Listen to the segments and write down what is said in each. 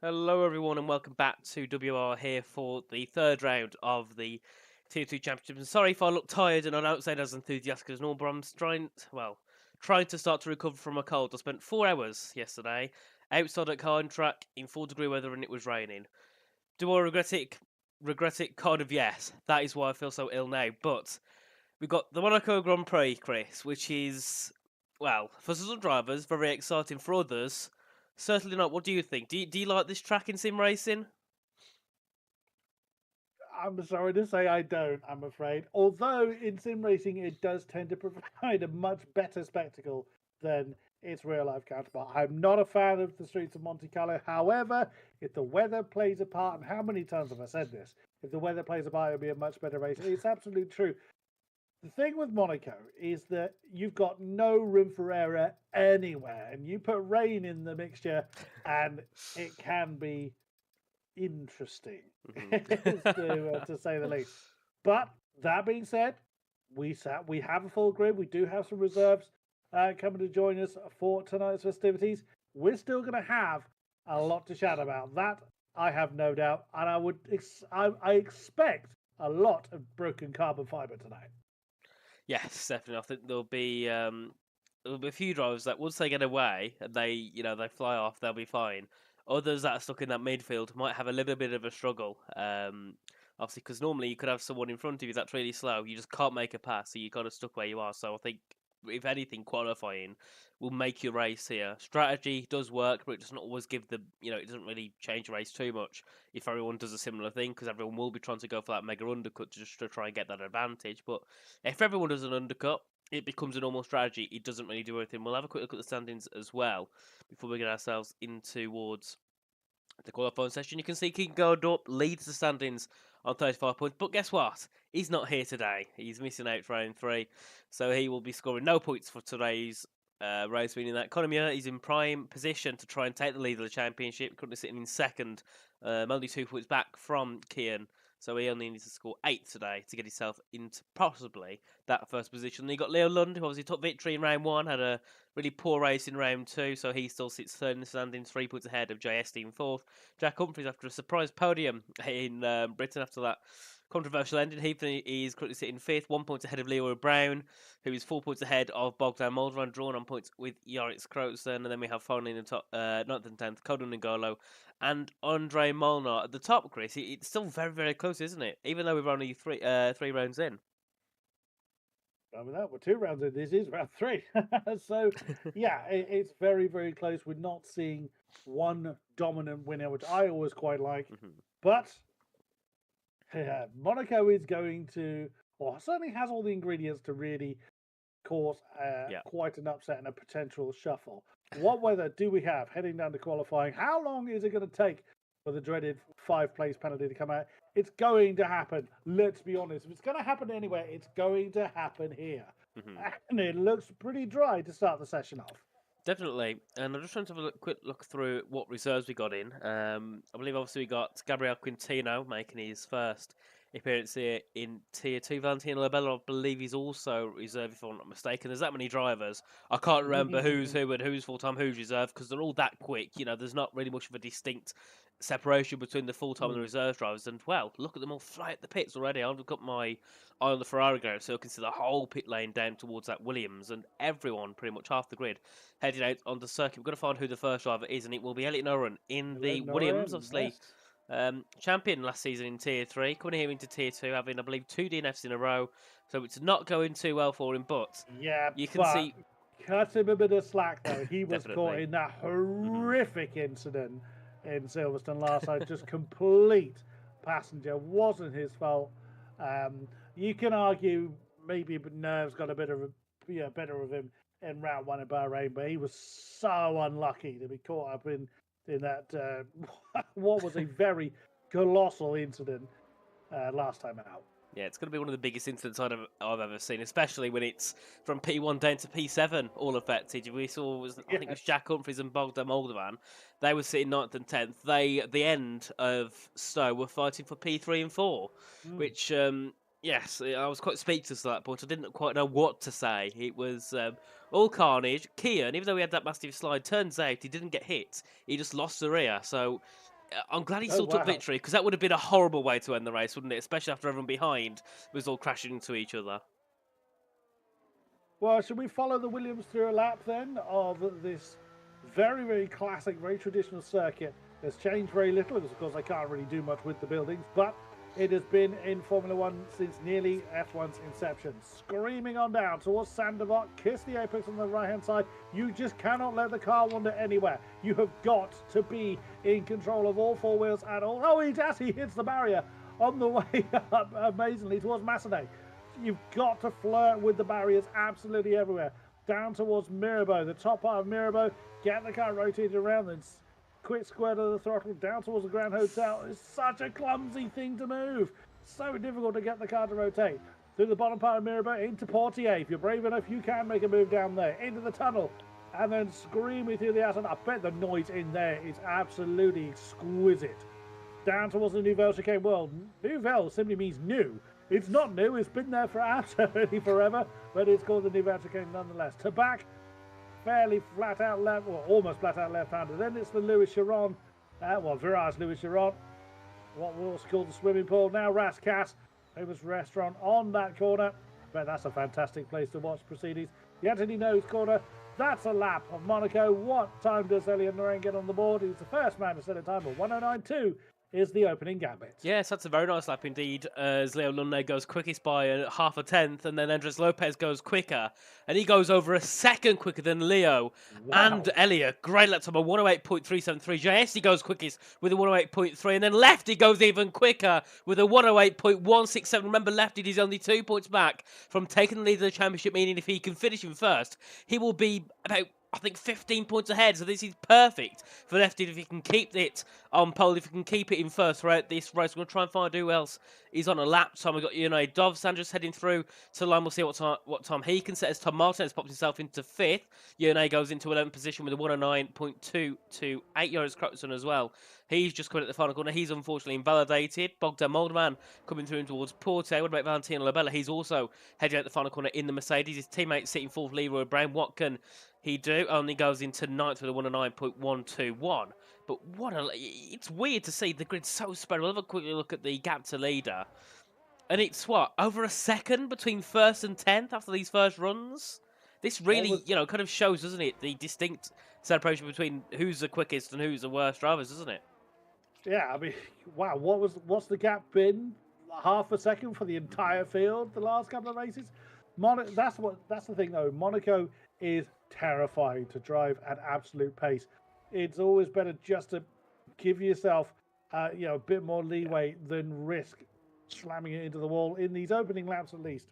Hello, everyone, and welcome back to WR here for the third round of the Tier 2 Championship. And sorry if I look tired and I don't sound as enthusiastic as normal, but I'm trying to start to recover from a cold. I spent 4 hours yesterday outside at Kine Track in 4-degree weather and it was raining. Do I regret it? Regret it? Kind of, yes. That is why I feel so ill now. But we've got the Monaco Grand Prix, Chris, which is, well, for some drivers, very exciting. For others, certainly not. What do you think? Do you like this track in sim racing? I'm sorry to say I don't, I'm afraid. Although in sim racing it does tend to provide a much better spectacle than its real life counterpart. I'm not a fan of the streets of Monte Carlo. However, if the weather plays a part, and how many times have I said this? If the weather plays a part, it'll be a much better race. It's absolutely true. The thing with Monaco is that you've got no room for error anywhere, and you put rain in the mixture, and it can be interesting, to say the least. But that being said, we have a full grid. We do have some reserves coming to join us for tonight's festivities. We're still going to have a lot to chat about. That I have no doubt, and I expect a lot of broken carbon fiber tonight. Yes, definitely. I think there'll be a few drivers that once they get away and they fly off, they'll be fine. Others that are stuck in that midfield might have a little bit of a struggle. Obviously, because normally you could have someone in front of you that's really slow, you just can't make a pass, so you're kind of stuck where you are. So I think, if anything, qualifying will make your race here. Strategy does work, but it doesn't always give it doesn't really change the race too much if everyone does a similar thing, because everyone will be trying to go for that mega undercut just to try and get that advantage. But if everyone does an undercut, it becomes a normal strategy. It doesn't really do anything. We'll have a quick look at the standings as well before we get ourselves in towards the qualifying session. You can see Keegan Goldorp leads the standings on 35 points, but guess what? He's not here today. He's missing out for round 3, so he will be scoring no points for today's race, meaning that Conor Muir is in prime position to try and take the lead of the championship, currently sitting in second, only 2 points back from Kian. So he only needs to score 8 today to get himself into possibly that first position. Then you got Leo Lund, who obviously took victory in round 1, had a really poor race in round 2, so he still sits third in the standings, 3 points ahead of JSD in fourth. Jack Humphries, after a surprise podium in Britain after that controversial ending, he is currently sitting fifth, 1 point ahead of Leo Brown, who is 4 points ahead of Bogdan Moldovan, drawn on points with Yaris Krootsen. And then we have finally in the top, 9th and 10th, Kodun Ngolo and Andre Molnar at the top, Chris. It's still very, very close, isn't it? Even though we're only three rounds in. I mean, that we're 2 rounds in. This is round 3, so yeah, it's very, very close. We're not seeing one dominant winner, which I always quite like. But Monaco is going to, or certainly has all the ingredients to really cause quite an upset and a potential shuffle. What weather do we have heading down to qualifying? How long is it going to take for the dreaded 5-place penalty to come out? It's going to happen. Let's be honest. If it's going to happen anywhere, it's going to happen here. And it looks pretty dry to start the session off. Definitely, and I'm just trying to have a quick look through what reserves we got in. I believe obviously we got Gabriel Quintino making his first appearance here in Tier 2. Valentino Labella, I believe he's also reserved, if I'm not mistaken. There's that many drivers. I can't remember who's who and who's full-time, who's reserved, because they're all that quick. There's not really much of a distinct separation between the full-time and the reserve drivers. And, well, look at them all fly at the pits already. I've got my eye on the Ferrari going, so I can see the whole pit lane down towards that Williams, and everyone, pretty much half the grid, heading out on the circuit. We've got to find who the first driver is, and it will be Elliot Noren in the Williams, obviously. Yes. Champion last season in Tier 3, coming here into Tier 2, having, I believe, 2 DNFs in a row. So it's not going too well for him, but you can see. Cut him a bit of slack, though. He was caught in that horrific incident in Silverstone last night. Just complete passenger. Wasn't his fault. You can argue maybe nerves got a bit of better of him in round 1 in Bahrain, but he was so unlucky to be caught up in that what was a very colossal incident last time out. Yeah, it's going to be one of the biggest incidents I've ever seen, especially when it's from P1 down to P7, all affected. We saw, I think it was Jack Humphries and Bogdan Moldovan. They were sitting 9th and 10th. They, at the end of Stowe, were fighting for P3 and 4, which, yes, I was quite speechless at that point. I didn't quite know what to say. It was all carnage. Kian, even though he had that massive slide, turns out he didn't get hit. He just lost the rear. So I'm glad he Oh, still took wow. victory, because that would have been a horrible way to end the race, wouldn't it? Especially after everyone behind was all crashing into each other. Well, should we follow the Williams through a lap then of this very, very classic, very traditional circuit? There's changed very little because, of course, I can't really do much with the buildings, but it has been in Formula One since nearly F1's inception. Screaming on down towards Sandoval, kiss the apex on the right-hand side. You just cannot let the car wander anywhere. You have got to be in control of all four wheels at all. Oh, he hits the barrier on the way up, amazingly, towards Massenet. You've got to flirt with the barriers absolutely everywhere. Down towards Mirabeau, the top part of Mirabeau. Get the car rotated around, then quick squirt of the throttle down towards the Grand Hotel. It's such a clumsy thing to move. So difficult to get the car to rotate. Through the bottom part of Mirabeau into Portier. If you're brave enough, you can make a move down there. Into the tunnel. And then screaming through the outside. I bet the noise in there is absolutely exquisite. Down towards the Nouvelle chicane. Well, Nouvelle simply means new. It's not new, it's been there for absolutely forever, but it's called the Nouvelle chicane nonetheless. To back, fairly flat out left, or almost flat out left-hander. Then it's the Louis Chiron, Virage Louis Chiron, what was called the swimming pool. Now Rascasse, famous restaurant on that corner. But that's a fantastic place to watch proceedings. The Anthony Nose corner, that's a lap of Monaco. What time does Elliot Noreen get on the board? He's the first man to set a time of 109.2. Is the opening gambit. Yes, that's a very nice lap indeed, as Leo Lunde goes quickest by half a tenth, and then Andres Lopez goes quicker, and he goes over a second quicker than Leo and Elliot. Great lap time, a 108.373. JSC goes quickest with a 108.3, and then Lefty goes even quicker with a 108.167. Remember, Lefty is only 2 points back from taking the lead of the championship, meaning if he can finish in first, he will be about, I think, 15 points ahead, so this is perfect for Lefty if he can keep it on pole, if he can keep it in first throughout this race. We're going to try and find who else is on a lap time. We've got, Dov Sanders heading through to line. We'll see what time he can set as Tom Martin has popped himself into fifth. Goes into 11th position with a 109.228. Joris Kroton as well. He's just coming at the final corner. He's unfortunately invalidated. Bogdan Moldovan coming through towards Porte. What about Valentino Labella? He's also heading at the final corner in the Mercedes. His teammate sitting fourth, Leroy Brown. What can he do? Only goes into ninth with a 109.121. But it's weird to see the grid so spread. We'll have a quick look at the gap to leader. And it's over a second between first and 10th after these first runs? This really, kind of shows, doesn't it, the distinct separation between who's the quickest and who's the worst drivers, doesn't it? Yeah, I mean, wow, what's the gap been? Half a second for the entire field the last couple of races? That's the thing though. Monaco is terrifying to drive at absolute pace. It's always better just to give yourself a bit more leeway than risk slamming it into the wall in these opening laps at least.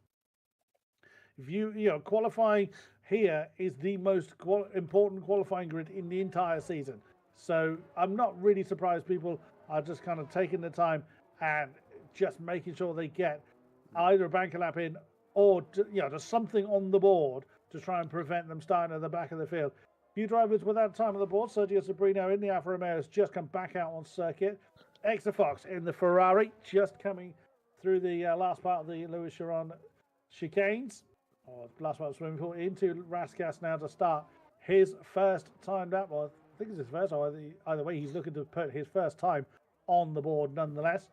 If qualifying here is the most important qualifying grid in the entire season. So I'm not really surprised people are just kind of taking the time and just making sure they get either a banker lap in or just something on the board to try and prevent them starting at the back of the field. Few drivers without time on the board. Sergio Sabrino in the Alfa Romeo has just come back out on circuit. Exeter Fox in the Ferrari just coming through the last part of the Louis Chiron chicanes. Last part of the swimming pool into Rascasse now to start his first time lap. Well, I think it's his first. Either way, he's looking to put his first time on the board nonetheless.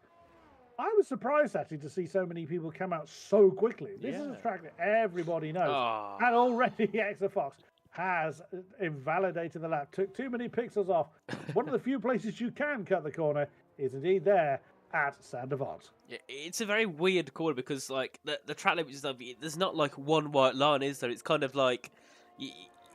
I was surprised actually to see so many people come out so quickly. This is a track that everybody knows. And already Exeter Fox has invalidated the lap. Took too many pixels off. One of the few places you can cut the corner is indeed there at Sandoval. Yeah, it's a very weird corner because the track limit is there's not like one white line, is there? It's kind of like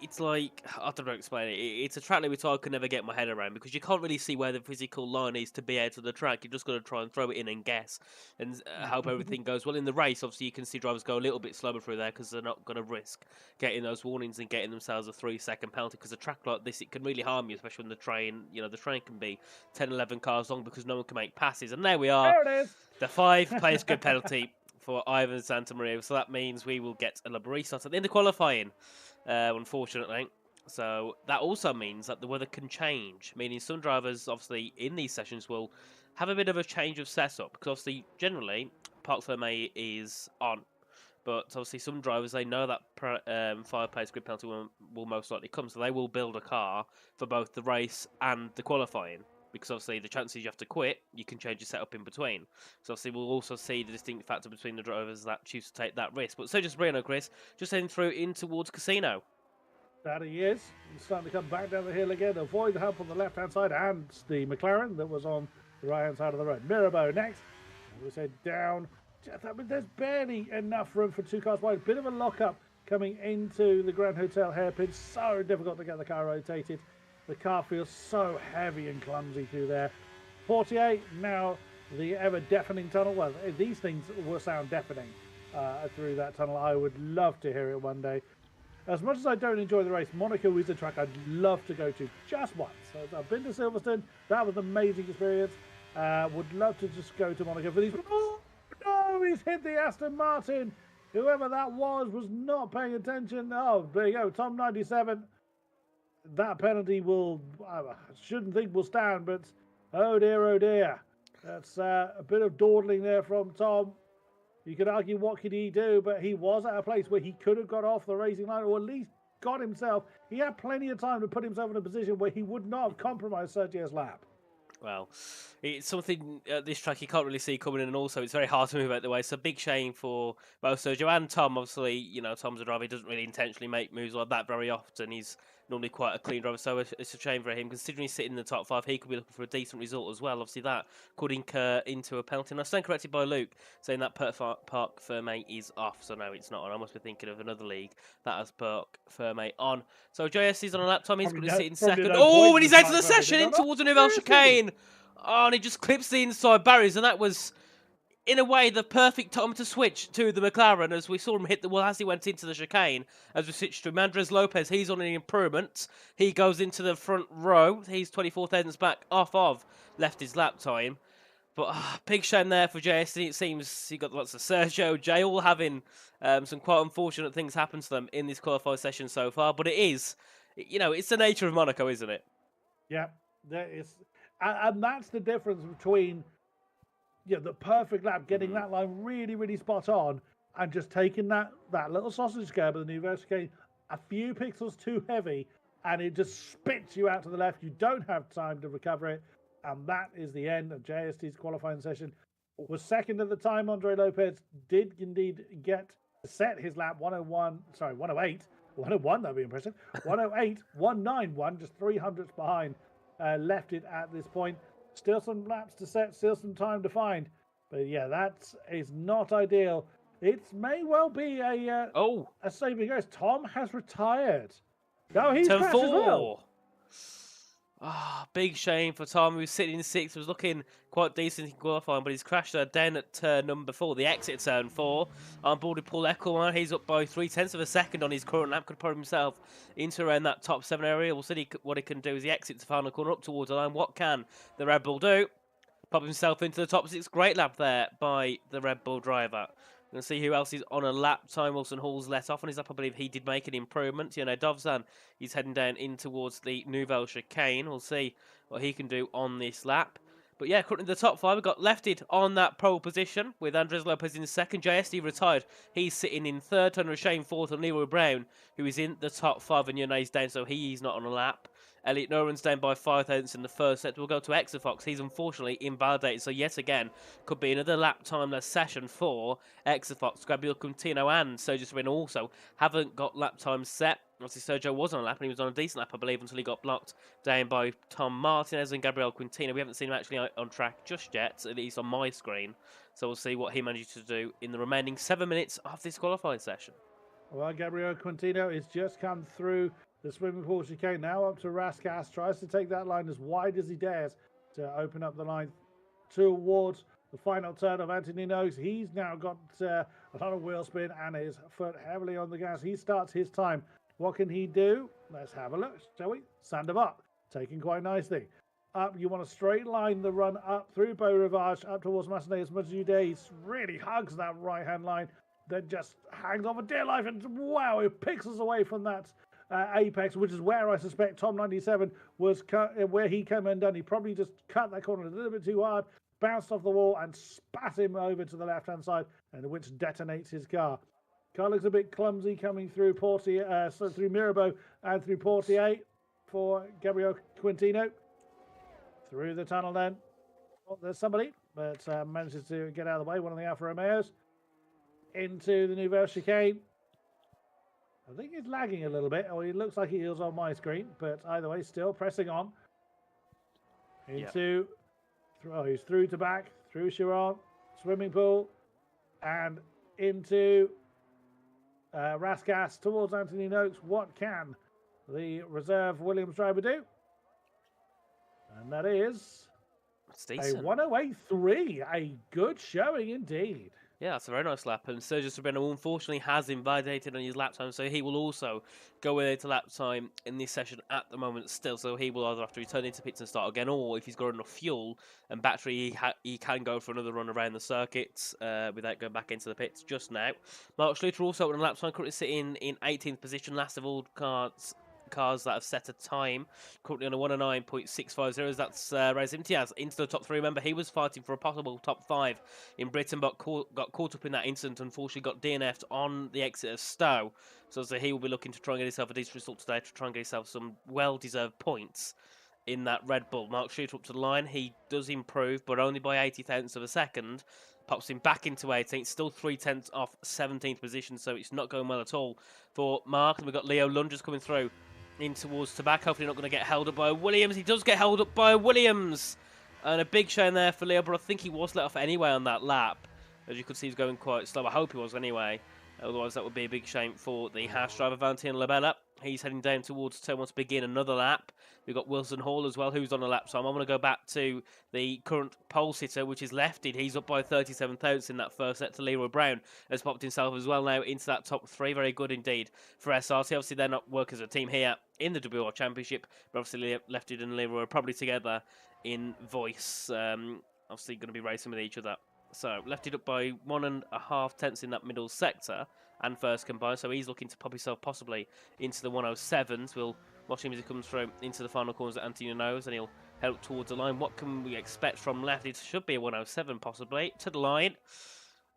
it's like, I don't know how to explain it. It's a track limit I can never get my head around because you can't really see where the physical line is to be out of the track. You've just got to try and throw it in and guess and hope everything goes well. In the race, obviously, you can see drivers go a little bit slower through there because they're not going to risk getting those warnings and getting themselves a 3-second penalty because a track like this, it can really harm you, especially when the train, the train can be 10, 11 cars long because no one can make passes. And there we are. There it is. The 5-place grid penalty for Ivan Santamaria. So that means we will get a Labrie start at the end of qualifying. Unfortunately. So that also means that the weather can change, meaning some drivers, obviously, in these sessions will have a bit of a change of setup, because obviously, generally, Parc Fermé is on, but obviously some drivers, they know that 5-place grid penalty will most likely come, so they will build a car for both the race and the qualifying. because obviously the chances you have to quit, you can change your setup in between. So obviously we'll also see the distinct factor between the drivers that choose to take that risk. But so just Reno, Chris, just heading through in towards Casino. That he is. He's starting to come back down the hill again, avoid the hump on the left-hand side and the McLaren that was on the right-hand side of the road. Mirabeau next. We said down. I mean, there's barely enough room for 2 cars wide. Bit of a lock-up coming into the Grand Hotel hairpin. So difficult to get the car rotated. The car feels so heavy and clumsy through there. 48, now the ever-deafening tunnel. Well, these things will sound deafening through that tunnel. I would love to hear it one day. As much as I don't enjoy the race, Monaco is a track I'd love to go to just once. I've been to Silverstone. That was an amazing experience. Would love to just go to Monaco for these. Oh, no, he's hit the Aston Martin. Whoever that was not paying attention. Oh, there you go. Tom 97. That penalty will, I shouldn't think will stand, but oh dear, oh dear. That's a bit of dawdling there from Tom. You could argue what could he do, but he was at a place where he could have got off the racing line, or at least got himself. He had plenty of time to put himself in a position where he would not have compromised Sergio's lap. Well, it's something at this track you can't really see coming in, and also it's very hard to move out the way. So big shame for both Sergio and Tom. Obviously, you know, Tom's a driver. He doesn't really intentionally make moves like that very often. He's normally quite a clean driver, so it's a shame for him. Considering he's sitting in the top 5, he could be looking for a decent result as well. Obviously, that could incur into a penalty. And I stand corrected by Luke, saying that Parc Ferme is off. So no, it's not. And I must be thinking of another league that has Parc Ferme on. So JSC's on a lap time. He's going to sit in second. Oh, and he's out of the session in towards the Nouvelle chicane. Oh, and he just clips the inside barriers, and that was, in a way, the perfect time to switch to the McLaren, as we saw him hit the wall as he went into the chicane. As we switched to Andres Lopez, he's on an improvement. He goes into the front row. He's 24 thousandths back off of Lefty's lap time. But big shame there for JSC. It seems he got lots of Sergio, Jay, all having some quite unfortunate things happen to them in this qualifying session so far. But it is, you know, it's the nature of Monaco, isn't it? Yeah, there is. And that's the difference between, you know, the perfect lap, getting that line really, really spot on, and just taking that little sausage curb of the Nouvelle chicane a few pixels too heavy, and it just spits you out to the left. You don't have time to recover it, and that is the end of JST's qualifying session. Was second at the time. Andre Lopez did indeed set his lap 108. 101, that'd be impressive. 108.191, just 300ths behind. Left it at this point. Still some laps to set, still some time to find. But yeah, that is not ideal. It may well be a saving grace. Tom has retired. No, he's crashed as well. Big shame for Tom, who's sitting in 6th, was looking quite decent in qualifying, but he's crashed down at turn number 4, the exit turn 4. On board with Paul Eckelman, he's up by 0.3 of a second on his current lap, could put himself into around that top 7 area. We'll see what he can do as he exits the final corner up towards the line. What can the Red Bull do? Pop himself into the top 6. Great lap there by the Red Bull driver. We're going to see who else is on a lap time. Wilson Hall's let off on his lap. I believe he did make an improvement. You know, Dovzan, he's heading down in towards the Nouvelle chicane. We'll see what he can do on this lap. But yeah, currently the top 5, we've got Lefted on that pole position with Andres Lopez in 2nd. JSD retired. He's sitting in 3rd. Tony Shane 4th. And Leroy Brown, who is in the top 5. And Yone's down, so he's not on a lap. Elliot Noren's down by 5 thousandths in the first set. We'll go to Exafox. He's unfortunately invalidated, so yet again could be another lap time session for Exafox. Gabriel Quintino and Sergio Sereno also haven't got lap time set. Obviously, Sergio was on a lap, and he was on a decent lap, I believe, until he got blocked down by Tom Martinez and Gabriel Quintino. We haven't seen him actually on track just yet, at least on my screen. So we'll see what he manages to do in the remaining 7 minutes of this qualifying session. Well, Gabriel Quintino has just come through the swimming pool chicane, now up to Raskas, tries to take that line as wide as he dares to open up the line towards the final turn of Anthony Noakes. He's now got a lot of wheel spin and his foot heavily on the gas. He starts his time. What can he do? Let's have a look, shall we? Sandoval, taking quite nicely. Up, you want to straight line the run up through Beau Rivage, up towards Massenet as much as you dare. He really hugs that right-hand line, then just hangs on for dear life, and wow, it picks us away from that apex, which is where I suspect Tom 97 was where he came undone. He probably just cut that corner a little bit too hard, bounced off the wall and spat him over to the left-hand side, and which detonates his car. Car looks a bit clumsy coming through through Mirabeau and through Portier for Gabriel Quintino. Through the tunnel then. Oh, there's somebody, but manages to get out of the way. One of the Alfa Romeos. Into the Nouvelle Chicane. I think he's lagging a little bit, or he looks like he is on my screen, but either way, still pressing on. Into, oh, he's through to back, through Chiron, swimming pool, and into Raskas towards Anthony Noakes. What can the reserve Williams driver do? And that is a 108.3, a good showing indeed. Yeah, that's a very nice lap. And Sergio Sobrino unfortunately has invalidated on his lap time, so he will also go into lap time in this session at the moment still. So he will either have to return into pits and start again, or if he's got enough fuel and battery, he can go for another run around the circuit without going back into the pits just now. Mark Schluter also on a lap time, currently sitting in 18th position, last of all cars that have set a time, currently on a 109.650. That's Rez Imtiaz into the top 3. Remember, he was fighting for a possible top 5 in Britain, but got caught up in that incident. Unfortunately, got DNF'd on the exit of Stowe. So he will be looking to try and get himself a decent result today to try and get himself some well-deserved points in that Red Bull. Mark Schluter up to the line. He does improve, but only by 80 thousandths of a second. Pops him back into 18th, still 3/10 off 17th position, so it's not going well at all for Mark. And we've got Leo Lungers coming through in towards Tobacco. Hopefully not going to get held up by Williams. He does get held up by Williams. And a big shame there for Leo, but I think he was let off anyway on that lap. As you could see, he's going quite slow. I hope he was anyway. Otherwise, that would be a big shame for the Haas driver, Valentin Labella. He's heading down towards turn one to begin another lap. We've got Wilson Hall as well, who's on a lap time. I'm going to go back to the current pole sitter, which is Lefted. He's up by 37 thousandths in that first set to Leroy Brown. Has popped himself as well now into that top 3. Very good indeed for SRT. Obviously, they're not working as a team here in the WOR Championship, but obviously Lefted and Leroy are probably together in voice. Obviously, going to be racing with each other. So, Lefted up by 1.5 tenths in that middle sector and first combined. So, he's looking to pop himself possibly into the 107s. We'll watch him as he comes through into the final corners that Antonio knows, and he'll head up towards the line. What can we expect from Left? It should be a 107 possibly to the line.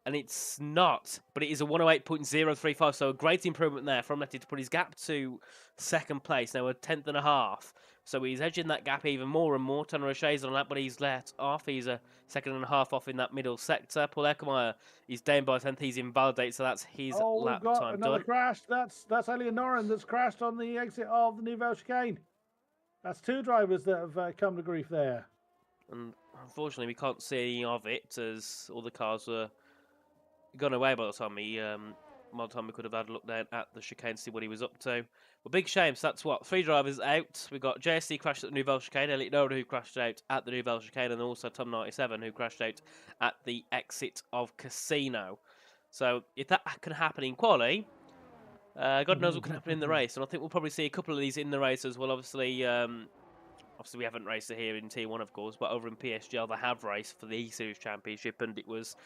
And it's not, but it is a 108.035, so a great improvement there from Lefty to put his gap to second place, now a 10.5. So he's edging that gap even more and more. Tanner O'Shea's on that, but he's let off. He's a 2.5 off in that middle sector. Paul Eckermeyer, he's down by 10th. He's invalidated, so that's his lap we've got time another done. crash. That's Elliot Noren that's crashed on the exit of the Nouvelle Chicane. That's 2 drivers that have come to grief there. And unfortunately, we can't see any of it as all the cars were gone away by the time we could have had a look down at the chicane to see what he was up to. Well, big shame. So that's what, 3 drivers out. We got JSC crashed at the Nouvelle Chicane, Elliot Noren who crashed out at the Nouvelle Chicane, and also Tom 97 who crashed out at the exit of Casino. So if that can happen in quali, God knows what can happen in the race. And I think we'll probably see a couple of these in the race as well. Obviously, we haven't raced it here in T1, of course, but over in PSGL they have raced for the E-Series Championship, and it was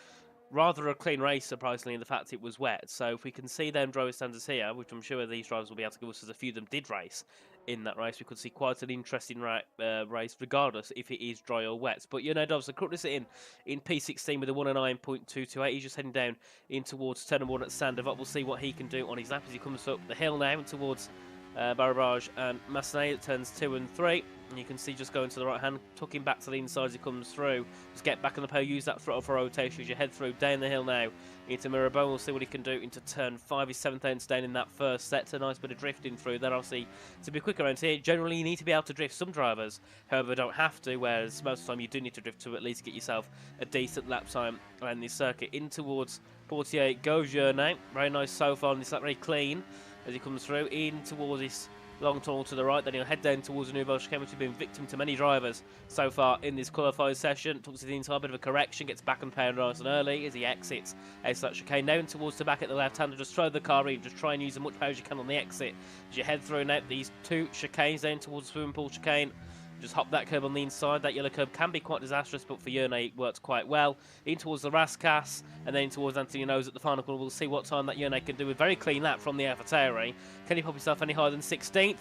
rather a clean race, surprisingly, in the fact it was wet. So if we can see them driver standards here, which I'm sure these drivers will be able to give us, as a few of them did race in that race, we could see quite an interesting race, regardless if it is dry or wet. But, you know, Dobbs, currently sitting in P16 with a 109.228. He's just heading down in towards turn 1 at Sandoval. We'll see what he can do on his lap as he comes up the hill now and towards Barrage and Massenet at turns 2 and 3. And you can see just going to the right hand, tucking back to the inside as he comes through. Just get back on the pole, use that throttle for rotation as you head through down the hill now into Mirabone. We'll see what he can do into turn 5. He's 7th down in that first set. A nice bit of drifting through there. Obviously, to be quick around here, generally you need to be able to drift. Some drivers, however, don't have to, whereas most of the time you do need to drift to at least get yourself a decent lap time around this circuit. In towards Portier Gaugier now. Very nice so far on this lap, very clean as he comes through. In towards this long tunnel to the right, then he'll head down towards the Nouvelle Chicane, which has been victim to many drivers so far in this qualifying session. Talks to the inside, bit of a correction, gets back and pound nice and early as he exits that chicane. Now towards the back at the left hand, just throw the car in, just try and use as much power as you can on the exit as you head through now these 2 chicanes down towards the swimming pool chicane. Just hop that curb on the inside. That yellow curb can be quite disastrous, but for Yerne it works quite well. In towards the Raskas, and then in towards Anthony Nose at the final corner. We'll see what time that Yerne can do. A very clean lap from the AlphaTauri. Can he pop himself any higher than 16th?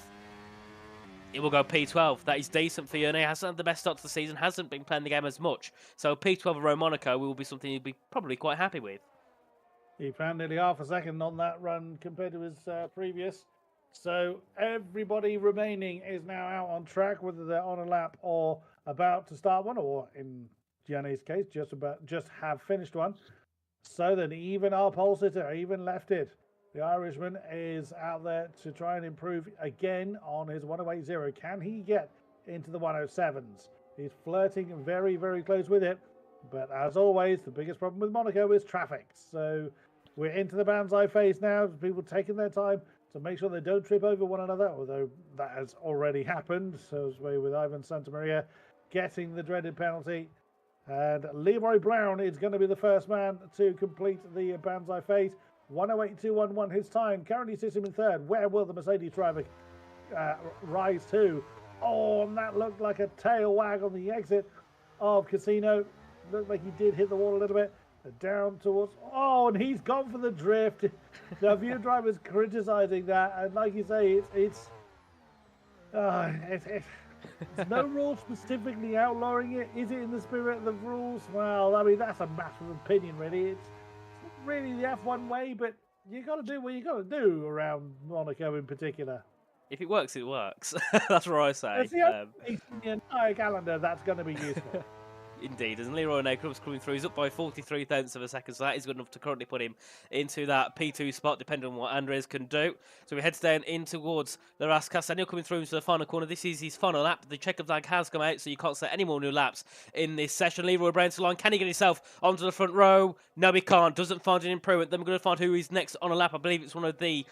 It will go P12. That is decent for Yerne. Hasn't had the best start to the season, hasn't been playing the game as much. So P12 around Monaco will be something he'll be probably quite happy with. He found nearly half a second on that run compared to his previous. So everybody remaining is now out on track, whether they're on a lap or about to start one, or in Gianni's case, just have finished one. So then, even our pole sitter, even left it. The Irishman is out there to try and improve again on his 108.0. Can he get into the 107s? He's flirting very, very close with it. But as always, the biggest problem with Monaco is traffic. So we're into the Banzai phase now. People taking their time to make sure they don't trip over one another, although that has already happened. So it's way with Ivan Santamaria getting the dreaded penalty. And Leroy Brown is going to be the first man to complete the Banzai phase. 108.211 his time. Currently sits him in third. Where will the Mercedes driver rise to? Oh, and that looked like a tail wag on the exit of Casino. Looked like he did hit the wall a little bit. Down towards... Oh, and he's gone for the drift. The view driver's criticising that. And like you say, it's no rule specifically outlawing it. Is it in the spirit of the rules? Well, I mean, that's a matter of opinion, really. It's not really the F1 way, but you got to do what you got to do around Monaco in particular. If it works, it works. That's what I say. It's the entire calendar that's going to be useful. Indeed, as Leroy Nacrum's coming through, he's up by 43 tenths of a second, so that is good enough to currently put him into that P2 spot, depending on what Andres can do. So he heads down in towards the Raskas. Daniel coming through into the final corner. This is his final lap. The checker flag has come out, so you can't set any more new laps in this session. Leroy Brown to line. Can he get himself onto the front row? No, he can't. Doesn't find an improvement. Then we're going to find who is next on a lap. I believe it's one of the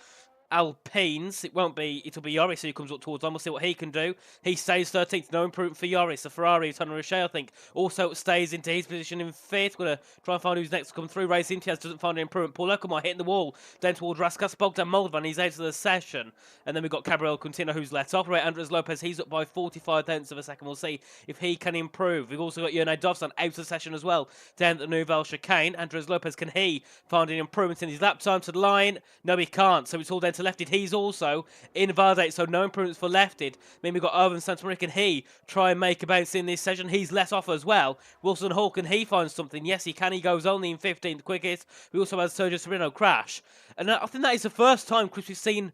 Alpines. It'll be Joris who comes up towards them. We'll see what he can do. He stays 13th. No improvement for Joris. The Ferrari, Tony Roche, I think, also stays into his position in 5th. We're going to try and find who's next to come through. Race Imtiaz doesn't find an improvement. Paul Okamar hitting the wall down towards Raskas. Bogdan Moldovan, he's out of the session. And then we've got Gabriel Quintino who's let off. Right, Andres Lopez, he's up by 45 tenths of a second. We'll see if he can improve. We've also got Yernay Dovsan out of the session as well down at the Nouvelle Chicane. Andres Lopez, can he find an improvement in his lap time to the line? No, he can't. So it's all down to Lefted. He's also invalidate, so no improvements for Lefted. Then we've got Irvin Santamaria. Can he try and make a bounce in this session? He's let off as well. Wilson Hall, can he find something? Yes, he can. He goes only in 15th quickest. We also had Sergio Serino crash. And I think that is the first time, Chris, we've seen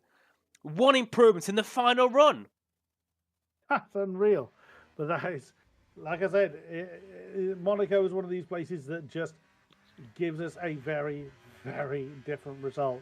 one improvement in the final run. That's unreal. But that is, like I said, Monaco is one of these places that just gives us a very, very different result.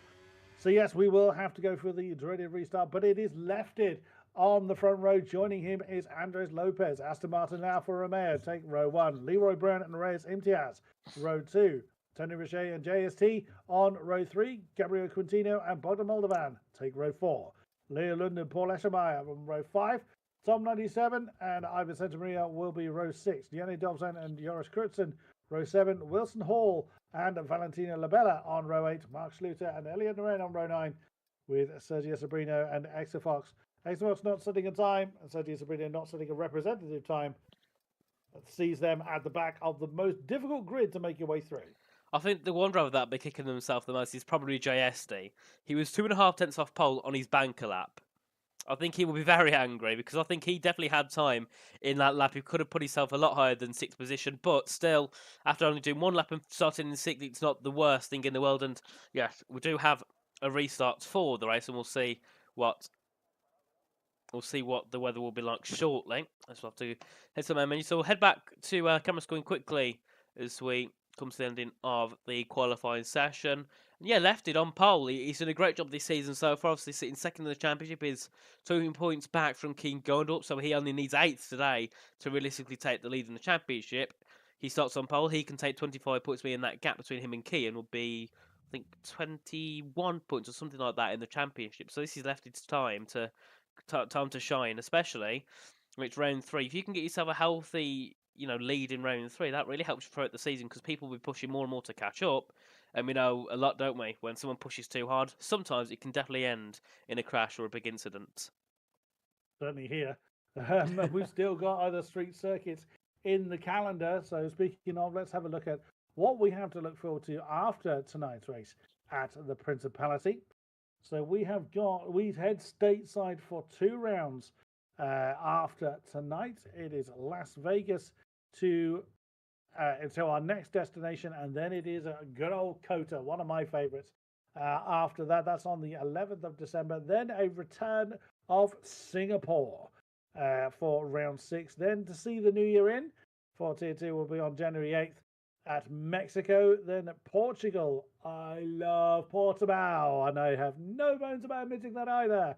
So yes, we will have to go for the dreaded restart, but it is Lefted on the front row. Joining him is Andres Lopez. Aston Martin now for Romeo. Take row 1. Leroy Brown and Reyes Imtiaz. Row 2. Tony Roche and JST on row 3. Gabriel Quintino and Bogdan Moldovan. Take row 4. Leo Lund and Paul Eschemeyer on row 5. Tom 97 and Ivan Santamaria will be row 6. Yernay Dovsan and Joris Krutzen. Row 7, Wilson Hall and Valentino Labella on row 8, Mark Schluter and Elliot Noren on row 9, with Sergio Sabrino and Exafox. Exafox not setting a time, and Sergio Sabrino not setting a representative time. That sees them at the back of the most difficult grid to make your way through. I think the one driver that will be kicking himself the most is probably JSD. He was 2.5 tenths off pole on his banker lap. I think he will be very angry because I think he definitely had time in that lap. He could have put himself a lot higher than 6th position, but still, after only doing one lap and starting in 6th, it's not the worst thing in the world. And yes, we do have a restart for the race, and we'll see what the weather will be like shortly. So we'll have to head to the main menu. So we'll head back to camera screen quickly as we come to the ending of the qualifying session. Yeah, Lefted on pole. He's done a great job this season so far. Obviously, sitting second in the championship is 2 points back from King Gondorp, so he only needs 8th today to realistically take the lead in the championship. He starts on pole. He can take 25 points, being that gap between him and Kean will be, I think, 21 points or something like that in the championship. So this is Lefted's time to shine, especially when it's round 3. If you can get yourself a healthy, lead in round 3, that really helps you throughout the season because people will be pushing more and more to catch up. And we know a lot, don't we? When someone pushes too hard, sometimes it can definitely end in a crash or a big incident. Certainly here. We've still got other street circuits in the calendar. So speaking of, let's have a look at what we have to look forward to after tonight's race at the Principality. So we head stateside for 2 rounds after tonight. It is Las Vegas until our next destination, and then it is a good old COTA, one of my favorites. After that, that's on the 11th of December. Then a return of Singapore. for round 6. Then to see the new year in for Tier 2 will be on January 8th at Mexico. Then at Portugal. I love Portimao, and I have no bones about admitting that either.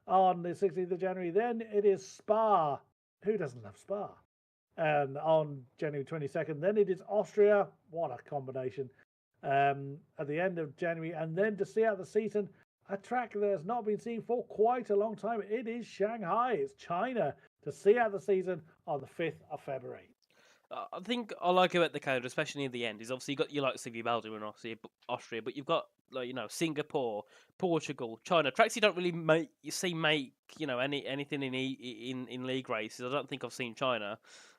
On the 16th of January, then it is Spa. Who doesn't love Spa? And on January 22nd, then it is Austria. What a combination. At the end of January, and then to see out the season, a track that has not been seen for quite a long time. It is Shanghai. It's China to see out the season on the 5th of February. I think I like about the calendar, especially in the end, is obviously you got your likes of Vivaldi in Austria, but you've got Singapore, Portugal, China tracks you don't really make anything in league races. I don't think I've seen China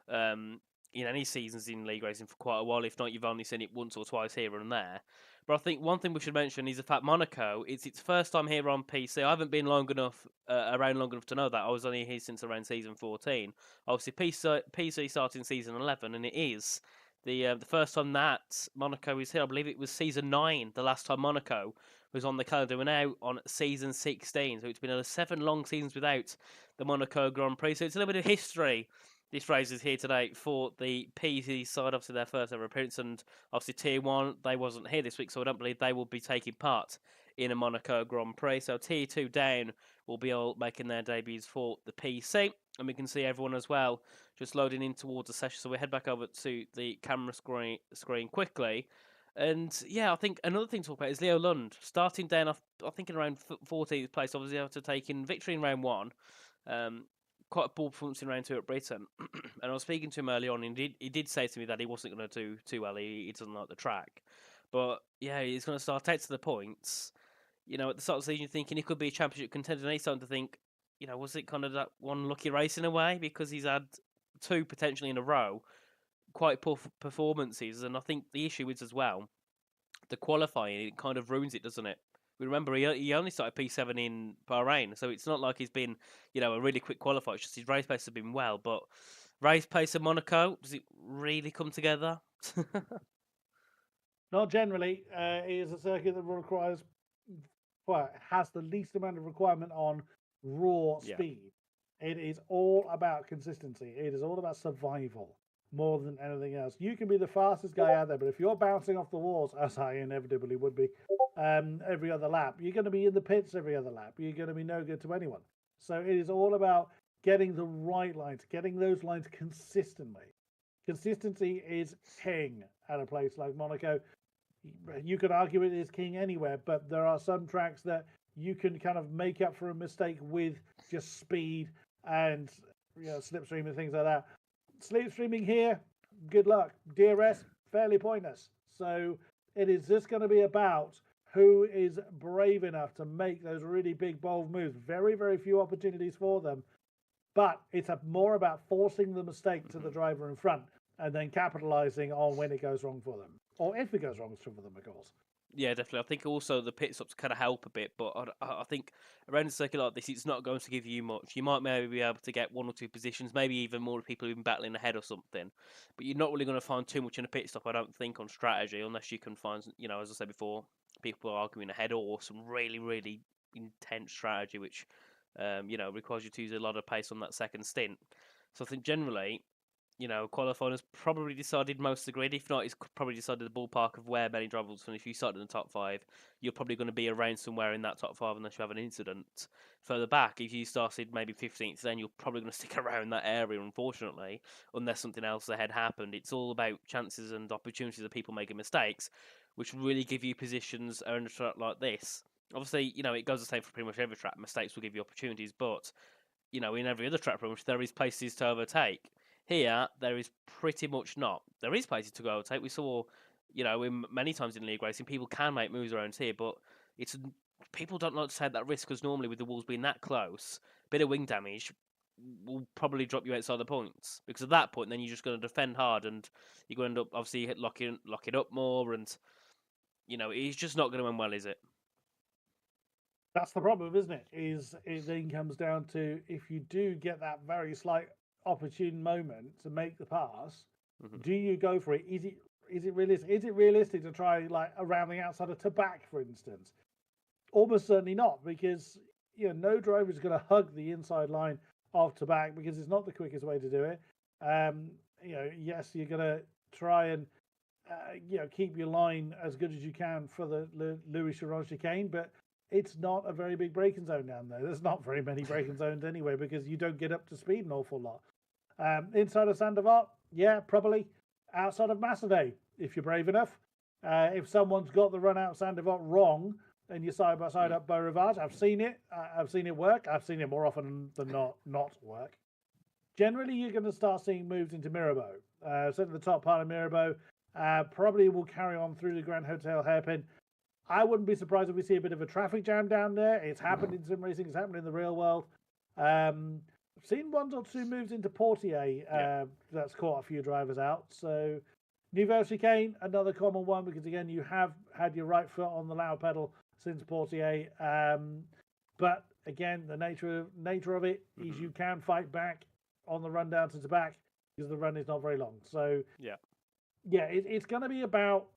in any seasons in league racing for quite a while. If not, you've only seen it once or twice here and there. But I think one thing we should mention is the fact Monaco, it's its first time here on PC. I haven't been around long enough to know that. I was only here since around season 14. Obviously, PC started in season 11, and it is the first time that Monaco is here. I believe it was season 9, the last time Monaco was on the calendar. We're now on season 16, so it's been 7 long seasons without the Monaco Grand Prix. So it's a little bit of history. This race is here today for the PC side, obviously their first ever appearance, and obviously Tier 1, they wasn't here this week, so I don't believe they will be taking part in a Monaco Grand Prix. So Tier 2 down will be all making their debuts for the PC, and we can see everyone as well just loading in towards the session. So we head back over to the camera screen quickly. And yeah, I think another thing to talk about is Leo Lund starting down off, I think in around 14th place, obviously after taking victory in round 1. Quite a poor performance in round 2 at Britain. And I was speaking to him early on, and he did say to me that he wasn't going to do too well. He doesn't like the track. But yeah, he's going to start out to the points. At the start of the season, you're thinking he could be a championship contender, and he's starting to think, was it kind of that one lucky race in a way? Because he's had 2 potentially in a row, quite poor performances. And I think the issue is as well, the qualifying, it kind of ruins it, doesn't it? We remember he only started P7 in Bahrain, so it's not like he's been, a really quick qualifier. It's just his race pace has been well, but race pace at Monaco, does it really come together? Not generally. It is a circuit that requires, has the least amount of requirement on raw speed. It is all about consistency. It is all about survival more than anything else. You can be the fastest guy out there, but if you're bouncing off the walls, as I inevitably would be, every other lap, you're going to be in the pits every other lap. You're going to be no good to anyone. So it is all about getting the right lines, getting those lines consistently. Consistency is king at a place like Monaco. You could argue it is king anywhere, but there are some tracks that you can kind of make up for a mistake with just speed and slipstream and things like that. Slipstreaming here, good luck. DRS, fairly pointless. So it is just going to be about who is brave enough to make those really big, bold moves. Very, very few opportunities for them. But it's more about forcing the mistake to the driver in front and then capitalizing on when it goes wrong for them. Or if it goes wrong for them, of course. Yeah, definitely. I think also the pit stops kind of help a bit, but I think around a circuit like this, it's not going to give you much. You might maybe be able to get 1 or 2 positions, maybe even more people even battling ahead or something, but you're not really going to find too much in a pit stop, I don't think, on strategy, unless you can find, as I said before, people arguing ahead or some really, really intense strategy, which, requires you to use a lot of pace on that second stint. So I think generally, qualifying has probably decided most of the grid. If not, it's probably decided the ballpark of where many drivers will finish. If you start in the top 5, you're probably going to be around somewhere in that top 5 unless you have an incident. Further back, if you started maybe 15th, then you're probably going to stick around that area, unfortunately, unless something else ahead happened. It's all about chances and opportunities of people making mistakes, which really give you positions on a track like this. Obviously, it goes the same for pretty much every track. Mistakes will give you opportunities, but, in every other track, pretty much, there is places to overtake. Here, there is pretty much not. There is places to go overtake. We saw, many times in league racing, people can make moves around here, but people don't like to take that risk because normally with the walls being that close, a bit of wing damage will probably drop you outside the points. Because at that point, then you're just going to defend hard, and you're going to end up obviously locking up more, and it's just not going to end well, is it? That's the problem, isn't it? It then comes down to if you do get that very slight opportune moment to make the pass, do you go for it? Is it realistic? Is it realistic to try like around the outside of Tabac, for instance? Almost certainly not, because no driver is going to hug the inside line off to back because it's not the quickest way to do it. Yes, you're going to try and keep your line as good as you can for the Louis Chiron chicane, but it's not a very big braking zone down there. There's not very many braking zones anyway because you don't get up to speed an awful lot. Inside of Sandoval, yeah, probably. Outside of Macedé, if you're brave enough. If someone's got the run out Sandoval wrong and you're side by side up Beau Rivage, I've seen it. I've seen it work. I've seen it more often than not work. Generally, you're going to start seeing moves into Mirabeau. Certainly the top part of Mirabeau probably will carry on through the Grand Hotel hairpin. I wouldn't be surprised if we see a bit of a traffic jam down there. It's happened in sim racing. It's happened in the real world. I've seen 1 or 2 moves into Portier. That's caught a few drivers out. So Nouvelle chicane, another common one because, again, you have had your right foot on the loud pedal since Portier. But, again, the nature of it is you can fight back on the run down to the back because the run is not very long. So, it's going to be about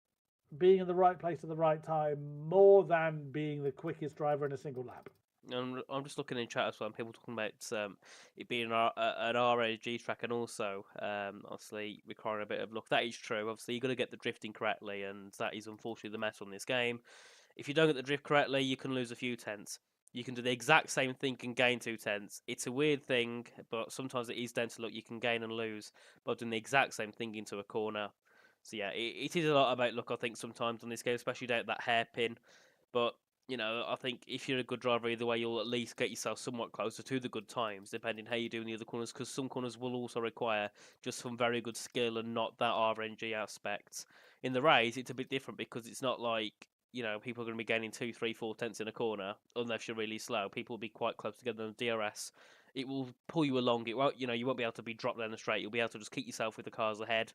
being in the right place at the right time more than being the quickest driver in a single lap. I'm just looking in chat as well, and people talking about it being an RAG track and also obviously requiring a bit of luck. That is true. Obviously, you've got to get the drifting correctly, and that is unfortunately the mess on this game. If you don't get the drift correctly, you can lose a few tenths. You can do the exact same thing and gain 2 tenths. It's a weird thing, but sometimes it is down to luck. You can gain and lose by doing the exact same thing into a corner. So yeah, it is a lot about luck, I think, sometimes on this game, especially down at that hairpin. But, I think if you're a good driver either way, you'll at least get yourself somewhat closer to the good times, depending how you do in the other corners, because some corners will also require just some very good skill and not that RNG aspect. In the race, it's a bit different because it's not like, people are going to be gaining 2, 3, 4 tenths in a corner unless you're really slow. People will be quite close together on DRS. It will pull you along. It won't, you won't be able to be dropped down the straight. You'll be able to just keep yourself with the cars ahead.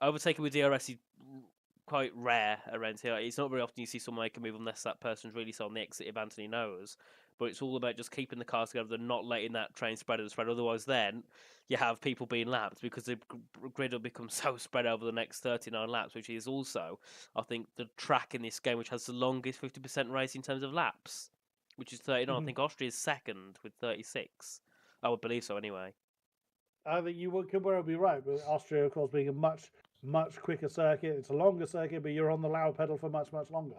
Overtaking with DRS is quite rare around here. It's not very often you see someone make a move unless that person's really on the exit if Anthony knows. But it's all about just keeping the cars together and not letting that train spread and spread. Otherwise, then you have people being lapped because the grid will become so spread over the next 39 laps, which is also, I think, the track in this game which has the longest 50% race in terms of laps, which is 39. I think Austria's second with 36. I would believe so anyway. I think you could well be right, but Austria, of course, being a much quicker circuit. It's a longer circuit, but you're on the loud pedal for much longer.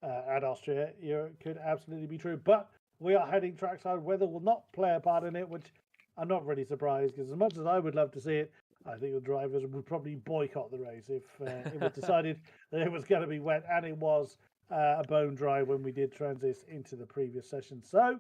At Austria, it could absolutely be true. But we are heading trackside. Weather will not play a part in it, which I'm not really surprised because as much as I would love to see it, I think the drivers would probably boycott the race if it was decided that it was going to be wet, and it was a bone dry when we did transit into the previous session. So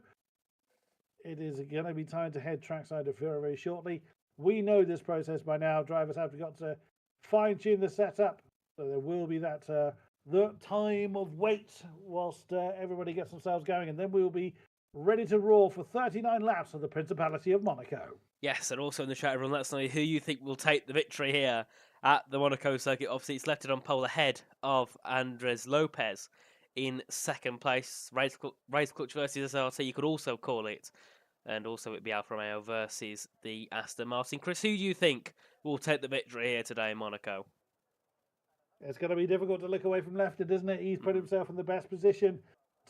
it is going to be time to head trackside very shortly. We know this process by now. Drivers have got to fine-tune the setup, so there will be that the time of wait whilst everybody gets themselves going, and then we will be ready to roar for 39 laps of the Principality of Monaco. Yes, and also in the chat, everyone, let us know who you think will take the victory here at the Monaco circuit. Obviously, it's left it on pole ahead of Andres Lopez in second place. Race Clutch versus SRT, you could also call it. And also it'd be Alfa Romeo versus the Aston Martin. Chris, who do you think will take the victory here today in Monaco? It's going to be difficult to look away from Lefton, isn't it? He's put himself in the best position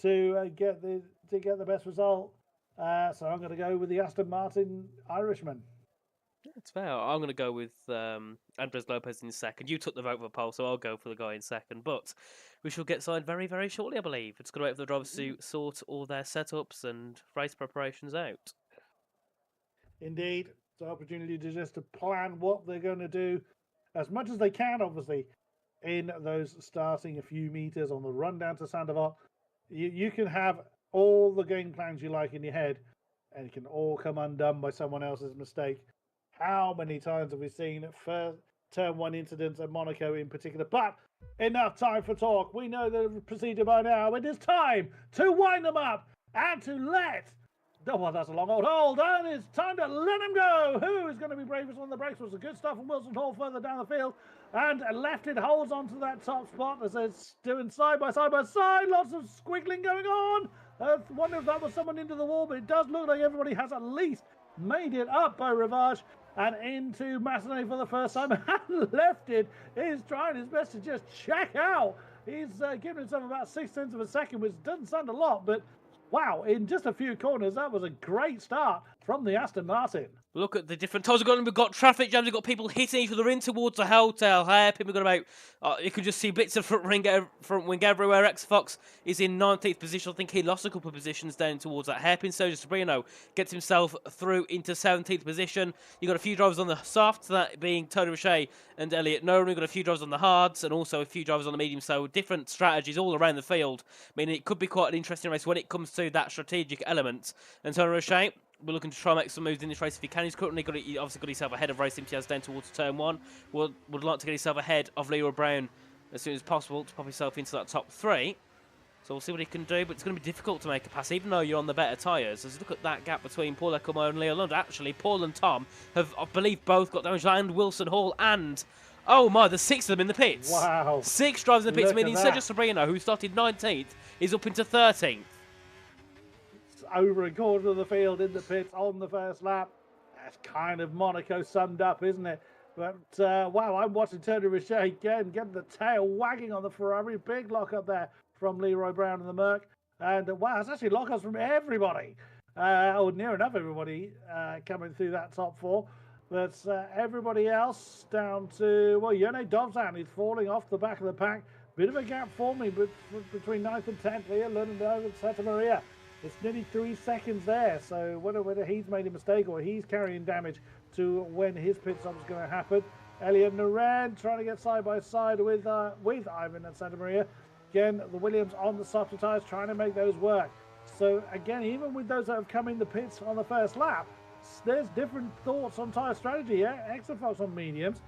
to get the best result. So I'm going to go with the Aston Martin Irishman. It's fair. I'm going to go with Andres Lopez in second. You took the vote for pole, so I'll go for the guy in second. But we shall get signed very, very shortly, I believe. It's going to wait for the drivers to sort all their setups and race preparations out. Indeed. It's an opportunity to just to plan what they're going to do as much as they can, obviously, in those starting a few meters on the run down to Sandoval. You can have all the game plans you like in your head, and it can all come undone by someone else's mistake. How many times have we seen first turn one incidents at Monaco in particular? But enough time for talk. We know the procedure by now. It is time to wind them up and to let... Oh, well, that's a long old hold. And it's time to let him go. Who is going to be bravest on the brakes? Was the good stuff from Wilson Hall further down the field. And Lefton holds on to that top spot as it's doing side by side. Lots of squiggling going on. I wonder if that was someone into the wall, but it does look like everybody has at least made it up by Rivage and into Massenet for the first time. And Lefton is trying his best to just check out. He's given himself about 0.6 of a second, which doesn't sound a lot, but wow, in just a few corners, that was a great start from the Aston Martin. Look at the different tires we've got. We've got traffic jams. We've got people hitting each other in towards the hotel hairpin. We've got about, you can just see bits of front wing everywhere. X-Fox is in 19th position. I think he lost a couple of positions down towards that hairpin. So Sabrino gets himself through into 17th position. You've got a few drivers on the softs, that being Tony Roche and Elliot Nolan. We've got a few drivers on the hards and also a few drivers on the medium. So different strategies all around the field. I mean, it could be quite an interesting race when it comes to that strategic element. And Tony Roche, we're looking to try and make some moves in this race if he can. He's currently obviously got himself ahead of Race Imtiaz down towards turn 1. Would like to get himself ahead of Leroy Brown as soon as possible to pop himself into that top 3. So we'll see what he can do, but it's going to be difficult to make a pass, even though you're on the better tyres. As look at that gap between Paul Ecclemore and Leo Lund. Actually, Paul and Tom have, I believe, both got damage, and Wilson Hall, and oh my, there's 6 of them in the pits. Wow. 6 drivers in the pits, meaning Sergio Sabrino, who started 19th, is up into 13th. Over a quarter of the field in the pits on the first lap. That's kind of Monaco summed up, isn't it? But wow, I'm watching Tony Roche again, getting the tail wagging on the Ferrari. Big lock up there from Leroy Brown and the Merc. And wow, it's actually lock-ups from everybody. Or near enough everybody coming through that top 4. But everybody else down to, well, Yone Dobzan is falling off the back of the pack. Bit of a gap forming between 9th and 10th here. London and Santa Maria. It's nearly 3 seconds there, so whether he's made a mistake or he's carrying damage to when his pit stop is going to happen. Elliot Naran trying to get side by side with Ivan and Santa Maria. Again, the Williams on the softer tyres trying to make those work. So again, even with those that have come in the pits on the first lap, there's different thoughts on tyre strategy. Yeah, X-Fox on mediums,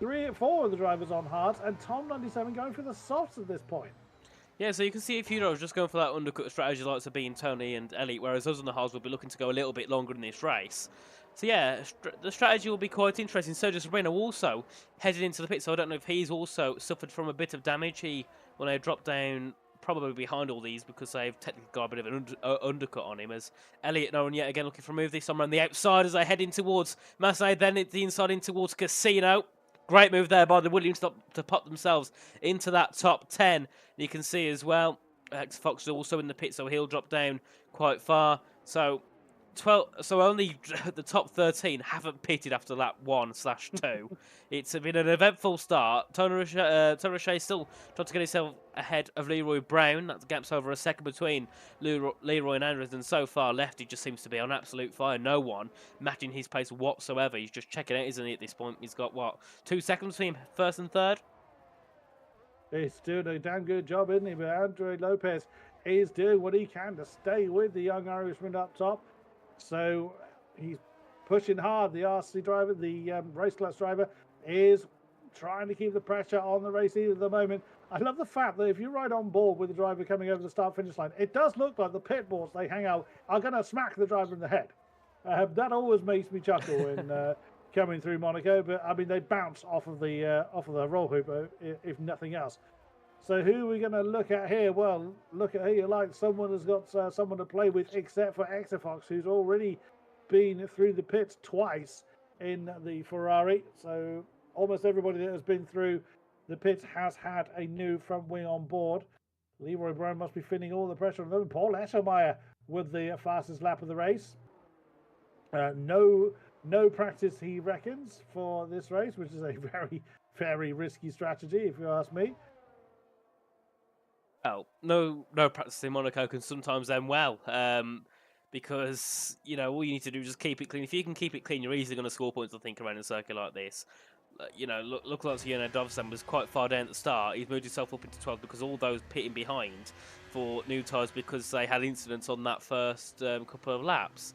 4 of the drivers on hards, and Tom 97 going for the softs at this point. Yeah, so you can see a few drivers just going for that undercut strategy, like being Tony and Elliot, whereas us on the hards will be looking to go a little bit longer in this race. So yeah, the strategy will be quite interesting. Sergio Sabrino also headed into the pit, so I don't know if he's also suffered from a bit of damage. He will now drop down probably behind all these because they've technically got a bit of an undercut on him, as Elliot Nolan yet again looking for a move this time around the outside as they head in towards Massey, then it's the inside in towards Casino. Great move there by the Williams to pop themselves into that top 10. You can see as well, X-Fox is also in the pit, so he'll drop down quite far. So only the top 13 haven't pitted after lap 1/2. It's been an eventful start. Tony Roche still trying to get himself ahead of Leroy Brown. That gap's over a second between Leroy and Andrews, and so far Lefty just seems to be on absolute fire. No one matching his pace whatsoever. He's just checking out, isn't he, at this point? He's got, what, 2 seconds between first and third? He's doing a damn good job, isn't he? But Andre Lopez is doing what he can to stay with the young Irishman up top. So he's pushing hard. The RC driver, the race class driver, is trying to keep the pressure on the race at the moment. I love the fact that if you ride on board with the driver coming over the start-finish line, it does look like the pit boards they hang out are going to smack the driver in the head. That always makes me chuckle when coming through Monaco. But I mean, they bounce off of the roll hoop, if nothing else. So who are we going to look at here? Well, look at here, like someone has got someone to play with, except for X-Fox, who's already been through the pits twice in the Ferrari. So almost everybody that has been through the pits has had a new front wing on board. Leroy Brown must be feeling all the pressure on them. Paul Eschermeyer with the fastest lap of the race. No practice, he reckons, for this race, which is a very, very risky strategy, if you ask me. Well, no practice in Monaco can sometimes end well, because, you know, all you need to do is just keep it clean. If you can keep it clean, you're easily going to score points, I think, around a circuit like this. You know, look like Dovsan was quite far down at the start. He's moved himself up into 12 because all those pitting behind for new tyres because they had incidents on that first couple of laps.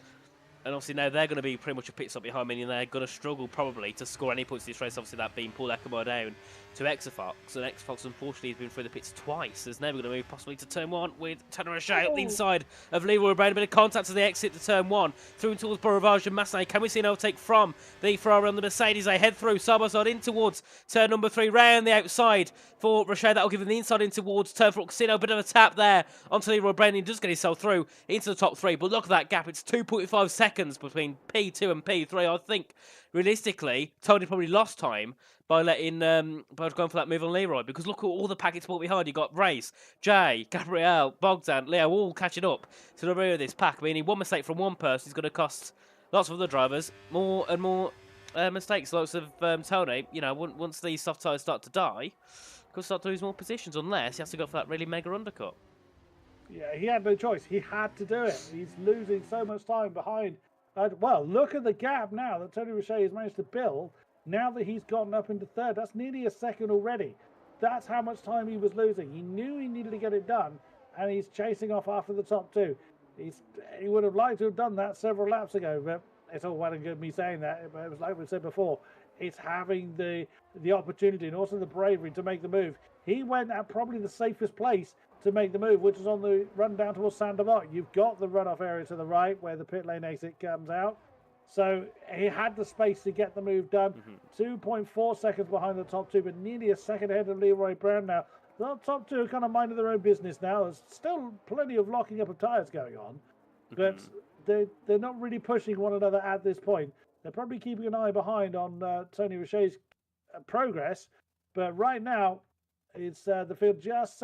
And obviously now they're going to be pretty much a pit stop behind, meaning they're going to struggle probably to score any points in this race. Obviously that being Paul Ecclemore down to X-Fox. And X-Fox unfortunately has been through the pits twice. There's never going to move possibly to turn 1 with Tony Roche up the inside of Leroy Brown. A bit of contact as they exit to turn 1. Through towards Boravage and Massey. Can we see an overtake from the Ferrari on the Mercedes? They head through side by side in towards turn number 3. Round the outside for Roche. That'll give him the inside in towards turn 4. Casino. A bit of a tap there onto Leroy Brown. He does get himself through into the top 3. But look at that gap. It's 2.5 seconds between P2 and P3. I think realistically, Tony probably lost time by letting by going for that move on Leroy, because look at all the packets brought behind. You got Race, Jay, Gabriel, Bogdan, Leo, all catching up to the rear of this pack. I mean, one mistake from one person is going to cost lots of other drivers, more and more mistakes. Lots of Tony, you know, once these soft tyres start to die, could start to lose more positions unless he has to go for that really mega undercut. Yeah, he had no choice. He had to do it. He's losing so much time behind. Well, look at the gap now that Tony Roche has managed to build. Now that he's gotten up into third, that's nearly a second already. That's how much time he was losing. He knew he needed to get it done, and he's chasing off after the top two. He would have liked to have done that several laps ago, but it's all well and good me saying that. But it was like we said before, it's having the opportunity and also the bravery to make the move. He went at probably the safest place to make the move, which is on the run down towards Saint-Denis. You've got the runoff area to the right where the pit lane exit comes out. So he had the space to get the move done. 2.4 seconds behind the top two, but nearly a second ahead of Leroy Brown now. The top two are kind of minding their own business now. There's still plenty of locking up of tyres going on, but they're not really pushing one another at this point. They're probably keeping an eye behind on Tony Roche's progress, but right now, it's the field just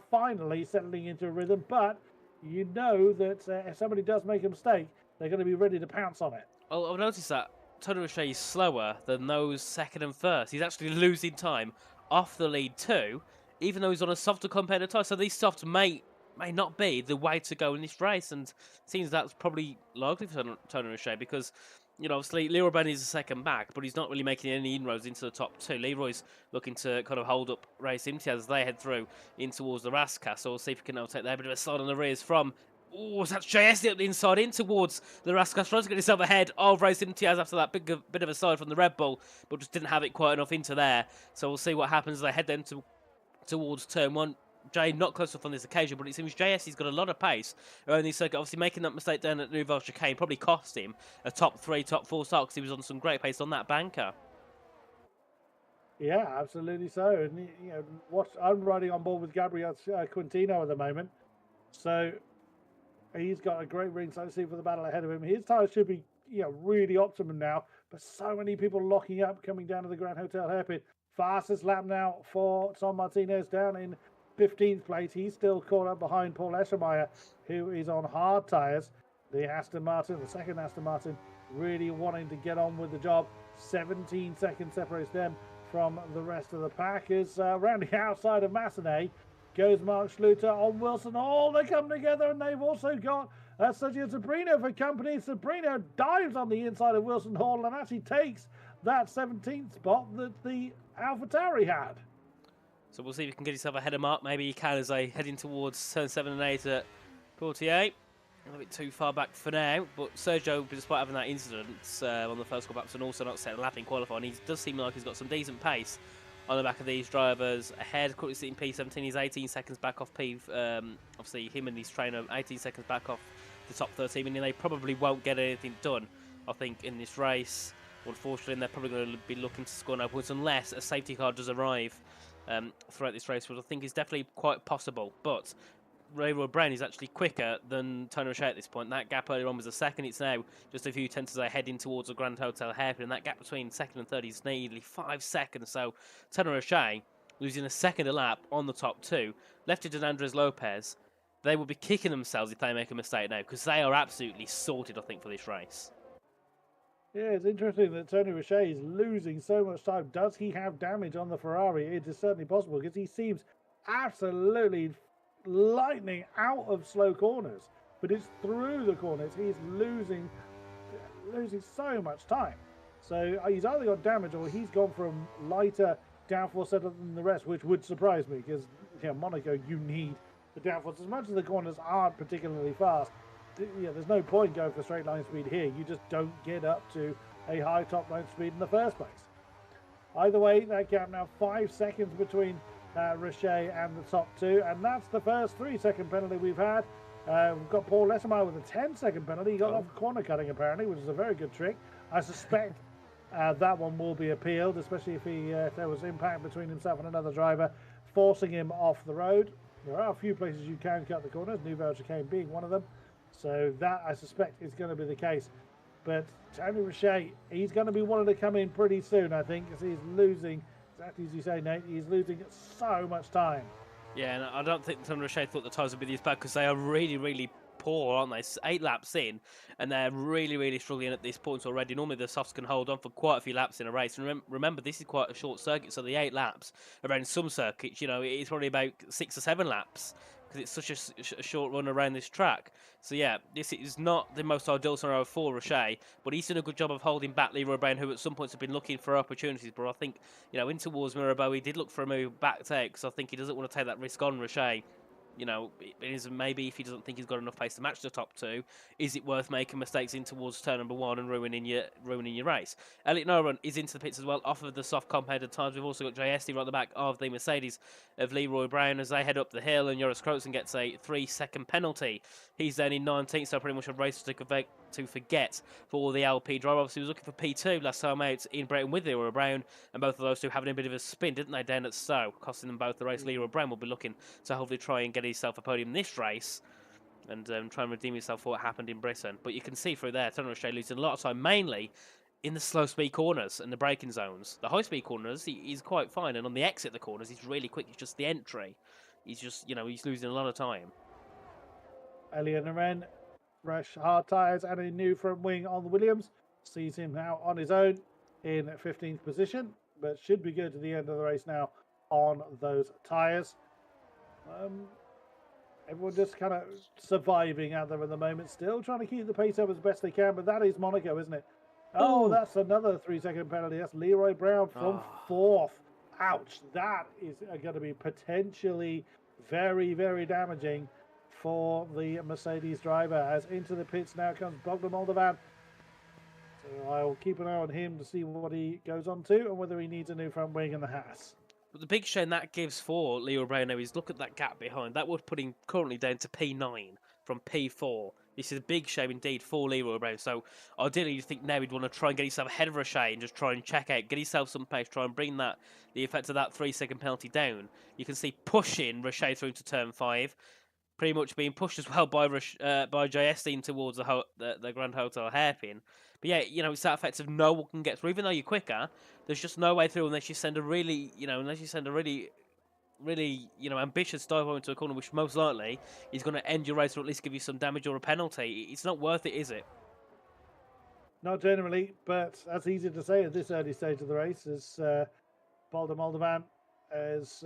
finally settling into a rhythm. But you know that if somebody does make a mistake, they're going to be ready to pounce on it. Well, I've noticed that Tony Roche is slower than those second and first. He's actually losing time off the lead too, even though he's on a softer compared to tyre. So these softs may not be the way to go in this race, and it seems that's probably likely for Tony Roche because, you know, obviously Leroy Brown is the second back, but he's not really making any inroads into the top two. Leroy's looking to kind of hold up Race Imtiaz as they head through in towards the Rasca. So we'll see if he can now take there. Bit of a slide on the rears from, that's JS up the inside in towards the Rasca. Trying to get himself ahead of Race Imtiaz after that bit of a side from the Red Bull, but just didn't have it quite enough into there. So we'll see what happens as they head then towards turn one. Jay not close enough on this occasion, but it seems JS has got a lot of pace around this circuit. Obviously, making that mistake down at Nouvelle Chicane probably cost him a top 3, top 4 start because he was on some great pace on that banker. Yeah, absolutely so. And you know, I'm riding on board with Gabriel Quintino at the moment, so he's got a great ringside seat for the battle ahead of him. His tyres should be, you know, really optimum now, but so many people locking up coming down to the Grand Hotel hairpin. Fastest lap now for Tom Martinez down in 15th place. He's still caught up behind Paul Eschemeyer, who is on hard tyres. The second Aston Martin, really wanting to get on with the job. 17 seconds separates them from the rest of the pack. Is around the outside of Massenet goes Mark Schluter on Wilson. Oh, they come together, and they've also got Sergio Sabrino for company. Sabrino dives on the inside of Wilson Hall and actually takes that 17th spot that the AlphaTauri had. So we'll see if he can get himself ahead of Mark. Maybe he can as they heading towards turn 7 and 8 at Portier. A little bit too far back for now, but Sergio, despite having that incident on the first couple laps and also not setting a lap in qualifying, he does seem like he's got some decent pace on the back of these drivers. Ahead, currently sitting P17, he's 18 seconds back off P. Obviously, him and his trainer, 18 seconds back off the top 13, meaning they probably won't get anything done, I think, in this race. Unfortunately, they're probably going to be looking to score no points unless a safety car does arrive throughout this race, which I think is definitely quite possible. But Leroy Brown is actually quicker than Tony Roche at this point. That gap earlier on was a second. It's now just a few tenths as they head in towards the Grand Hotel hairpin, and that gap between second and third is nearly 5 seconds. So Tony Roche losing a second a lap on the top two. Left it to Andres Lopez. They will be kicking themselves if they make a mistake now, because they are absolutely sorted, I think, for this race. Yeah, it's interesting that Tony Roche is losing so much time. Does he have damage on the Ferrari? It is certainly possible, because he seems absolutely lightning out of slow corners, but it's through the corners he's losing so much time. So he's either got damage or he's gone from lighter downforce setup than the rest, which would surprise me, because Monaco, you need the downforce. As much as the corners aren't particularly fast, there's no point going for straight line speed here. You just don't get up to a high top line speed in the first place. Either way, that gap now 5 seconds between Roche and the top two, and that's the first 3-second penalty we've had. We've got Paul Lessemeyer with a 10-second penalty. He got off corner cutting apparently, which is a very good trick. I suspect that one will be appealed, especially if there was impact between himself and another driver, forcing him off the road. There are a few places you can cut the corners, Nouvelle Chicane being one of them. So that, I suspect, is going to be the case. But Tony Roche, he's going to be wanting to come in pretty soon, I think, because he's losing, exactly as you say, Nate, he's losing so much time. Yeah, and I don't think Tony Roche thought the tyres would be this bad, because they are really, really poor, aren't they? 8 laps in, and they're really, really struggling at this point already. Normally the softs can hold on for quite a few laps in a race. And remember, this is quite a short circuit, so the 8 laps around some circuits, you know, it's probably about 6 or 7 laps because it's such a short run around this track. So yeah, this is not the most ideal scenario for Roche, but he's done a good job of holding back Leroy Brown, who at some points have been looking for opportunities. But I think, you know, in towards Mirabeau, he did look for a move back there because I think he doesn't want to take that risk on Roche. You know, it is maybe if he doesn't think he's got enough pace to match the top 2, is it worth making mistakes in towards turn number 1 and ruining your race? Elliot Noren is into the pits as well, off of the soft compared at times. We've also got JSD right at the back of the Mercedes of Leroy Brown as they head up the hill, and Joris Krootsen gets a 3-second penalty. He's then in 19th, so pretty much a race to forget for the LP driver. Obviously, he was looking for P2 last time out in Britain with Leroy Brown, and both of those two having a bit of a spin, didn't they, down at Stowe, costing them both the race. Leroy Brown will be looking to hopefully try and get himself a podium this race and try and redeem himself for what happened in Britain. But you can see through there, Tony Roche losing a lot of time, mainly in the slow speed corners and the braking zones. The high speed corners, he's quite fine, and on the exit the corners, he's really quick. It's just the entry. He's just, you know, he's losing a lot of time. Elliot Noren, fresh hard tyres and a new front wing on the Williams. Sees him now on his own in 15th position, but should be good to the end of the race now on those tyres. Everyone just kind of surviving out there at the moment, still trying to keep the pace up as best they can, but that is Monaco, isn't it? Oh, that's another 3-second penalty. That's Leroy Brown from 4th. Ouch. That is going to be potentially very, very damaging for the Mercedes driver. As into the pits now comes Bogdan Moldovan. So I'll keep an eye on him to see what he goes on to and whether he needs a new front wing in the Haas. But the big shame that gives for Leroy Brown now is look at that gap behind. That would put him currently down to P9 from P4. This is a big shame indeed for Leroy Brown. So ideally you think now he'd want to try and get himself ahead of Roche and just try and check out, get himself some pace, try and bring that the effect of that 3-second penalty down. You can see pushing Roche through to turn 5. Pretty much being pushed as well by JSD towards the Grand Hotel hairpin. But yeah, you know, it's that effect of no one can get through. Even though you're quicker, there's just no way through unless you send a really, you know, ambitious dive into a corner, which most likely is going to end your race or at least give you some damage or a penalty. It's not worth it, is it? Not generally, but that's easy to say at this early stage of the race as Bogdan Moldovan has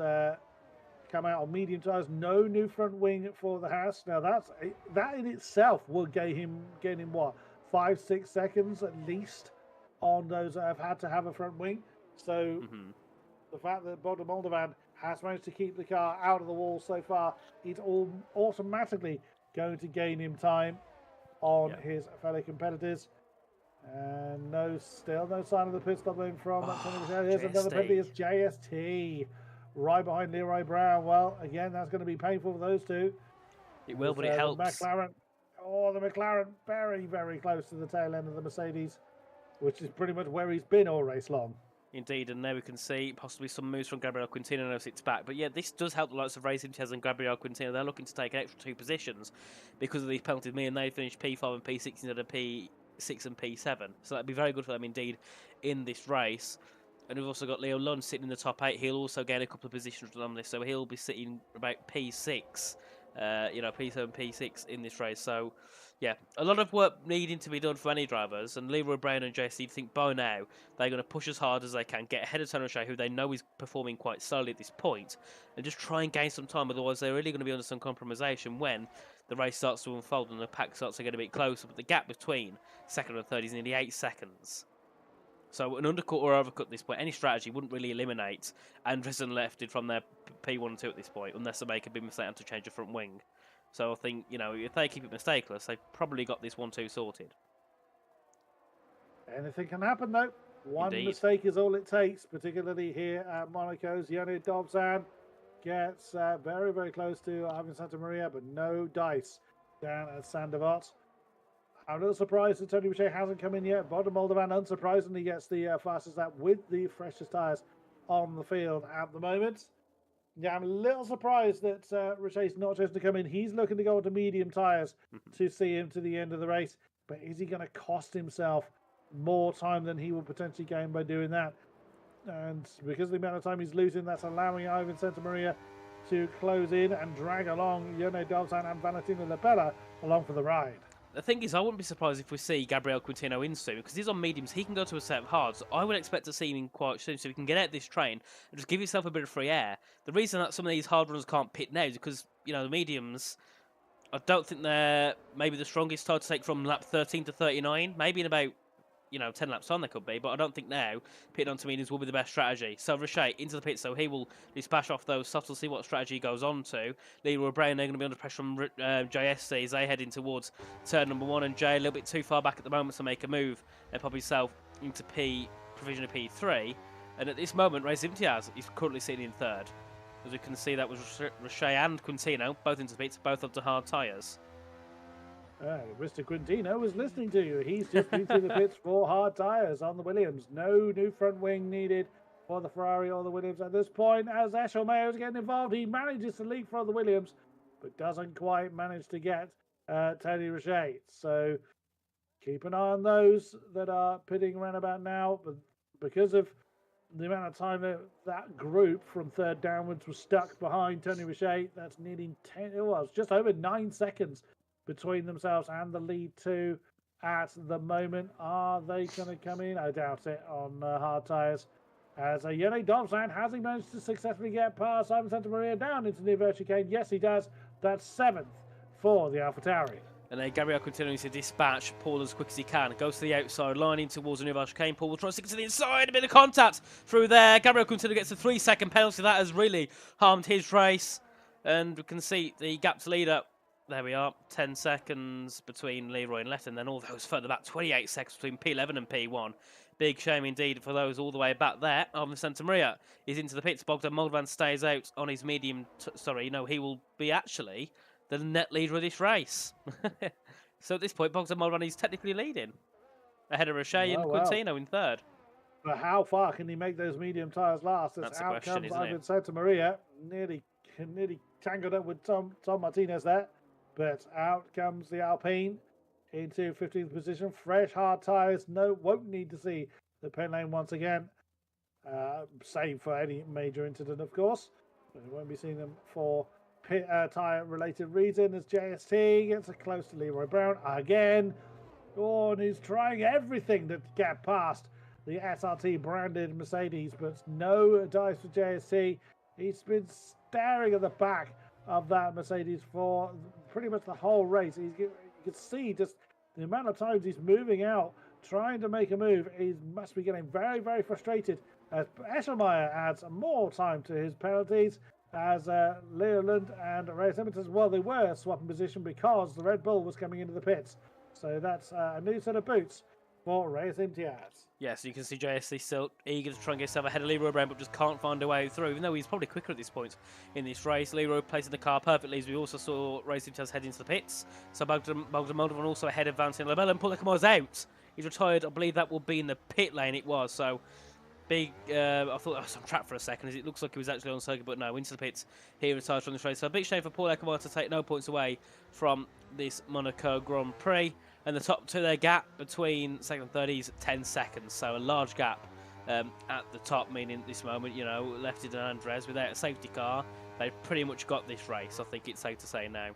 come out on medium tyres. No new front wing for the Haas. Now that in itself will gain him what, 5-6 seconds at least on those that have had to have a front wing. So the fact that Bogdan Moldovan has managed to keep the car out of the wall so far, it's all automatically going to gain him time on his fellow competitors. And still no sign of the pit stop moving from Here's another penalty. It's JST right behind Leroy Brown. Well, again, that's going to be painful for those two. It will, but it helps. The McLaren very, very close to the tail end of the Mercedes, which is pretty much where he's been all race long. Indeed, and there we can see possibly some moves from Gabriel Quintino now sits back. But yeah, this does help the likes of Racing Tez and Gabriel Quintino. They're looking to take an extra 2 positions because of these penalties. And they finished P5 and P6 instead of P6 and P7. So that'd be very good for them indeed in this race. And we've also got Leo Lund sitting in the top 8. He'll also gain a couple of positions on this, so he'll be sitting about P6. P7, P6 in this race. So, yeah, a lot of work needing to be done for any drivers. And Leroy Brown and JC think by now they're going to push as hard as they can, get ahead of Tony Roche, who they know is performing quite slowly at this point, and just try and gain some time. Otherwise, they're really going to be under some compromisation when the race starts to unfold and the pack starts to get a bit closer. But the gap between second and third is nearly 8 seconds. So an undercut or overcut at this point, any strategy wouldn't really eliminate Andres and Lefted from their P1 and 2 at this point, unless they make a big mistake and to change a front wing. So I think, you know, if they keep it mistakeless, they've probably got this 1-2 sorted. Anything can happen, though. One Indeed. mistake is all it takes, particularly here at Monaco's. Yannick Dobzan gets very, very close to Ivan Santa Maria, but no dice down at Sandevot. I'm a little surprised that Tony Roche hasn't come in yet. Bogdan Moldovan, unsurprisingly, gets the fastest lap with the freshest tyres on the field at the moment. Yeah, I'm a little surprised that Roche's not chosen to come in. He's looking to go into medium tyres to see him to the end of the race. But is he going to cost himself more time than he will potentially gain by doing that? And because of the amount of time he's losing, that's allowing Ivan Santamaria to close in and drag along Yone Dovzan and Valentino Lapella along for the ride. The thing is, I wouldn't be surprised if we see Gabriel Quintino in soon, because he's on mediums. He can go to a set of hards. So I would expect to see him in quite soon, so we can get out this train and just give yourself a bit of free air. The reason that some of these hard runners can't pit now is because, you know, the mediums, I don't think they're maybe the strongest tire to take from lap 13 to 39. Maybe in about, you know, 10 laps on they could be, but I don't think now pitting onto mediums will be the best strategy. So Richet into the pit, so he will dispatch off those softs. We'll see what strategy he goes on to. Leroy Brown, they're going to be under pressure from JSC as they head in towards turn number 1, and Jay a little bit too far back at the moment to make a move and pop himself into provision of P3. And at this moment, Reyes Imtiaz is currently sitting in third. As we can see, that was Richet and Quintino, both into the pits, both up to hard tyres. Mr. Quintino was listening to you. He's just into the pits for hard tyres on the Williams. No new front wing needed for the Ferrari or the Williams at this point. As Eshelmayer is getting involved, he manages to leap for the Williams, but doesn't quite manage to get Tony Richet. So keep an eye on those that are pitting around about now. But because of the amount of time that group from third downwards was stuck behind Tony Richet, that's nearly 10, it was just over 9 seconds between themselves and the lead 2 at the moment. Are they going to come in? I doubt it on hard tyres. As Yone Dovzan, has he managed to successfully get past Simon Santamaria down into the chicane? Yes, he does. That's 7th for the AlphaTauri. And then Gabriel continuing to dispatch Paul as quick as he can. Goes to the outside line in towards the new chicane. Paul will try to stick to the inside. A bit of contact through there. Gabriel Quintino gets a 3-second penalty. That has really harmed his race. And we can see the gap to leader. There we are, 10 seconds between Leroy and Letton, then all those further back, 28 seconds between P11 and P1. Big shame indeed for those all the way back there. Arvin Santamaria is into the pits. Bogdan Moldovan stays out on his medium. He will be actually the net leader of this race. So at this point, Bogdan Moldovan is technically leading. Ahead of Richet and Quintino in third. But how far can he make those medium tyres last? That's the question, isn't it? Arvin Santamaria, nearly tangled up with Tom Martinez there. But out comes the Alpine into 15th position. Fresh hard tyres. No, won't need to see the pit lane once again. Save for any major incident, of course. But we won't be seeing them for pit tyre-related reason as JST gets close to Leroy Brown again. Oh, and he's trying everything to get past the SRT-branded Mercedes, but no dice for JST. He's been staring at the back of that Mercedes for pretty much the whole race. You can see just the amount of times he's moving out, trying to make a move. He must be getting very, very frustrated as Eshelmayer adds more time to his penalties as Leoland and Reyes Imtiaz, well, they were swapping position because the Red Bull was coming into the pits. So that's a new set of boots for Reyes Imtiaz. Yes, you can see JSC still eager to try and get himself ahead of Leroy Brown, but just can't find a way through, even though he's probably quicker at this point in this race. Leroy placing the car perfectly, as we also saw Reyes Imtiaz head into the pits. So Bogdan Moldovan also ahead of Valentino Labella, and Paul Leclerc's out. He's retired. I believe that will be in the pit lane. It was, so big. I thought I was on track for a second, as it looks like he was actually on circuit, but no, into the pits. He retires from this race. So a big shame for Paul Leclerc to take no points away from this Monaco Grand Prix. And the top two, their gap between second and third is 10 seconds. So a large gap at the top, meaning at this moment, Lefty and Andres, without a safety car, they've pretty much got this race. I think it's safe to say now.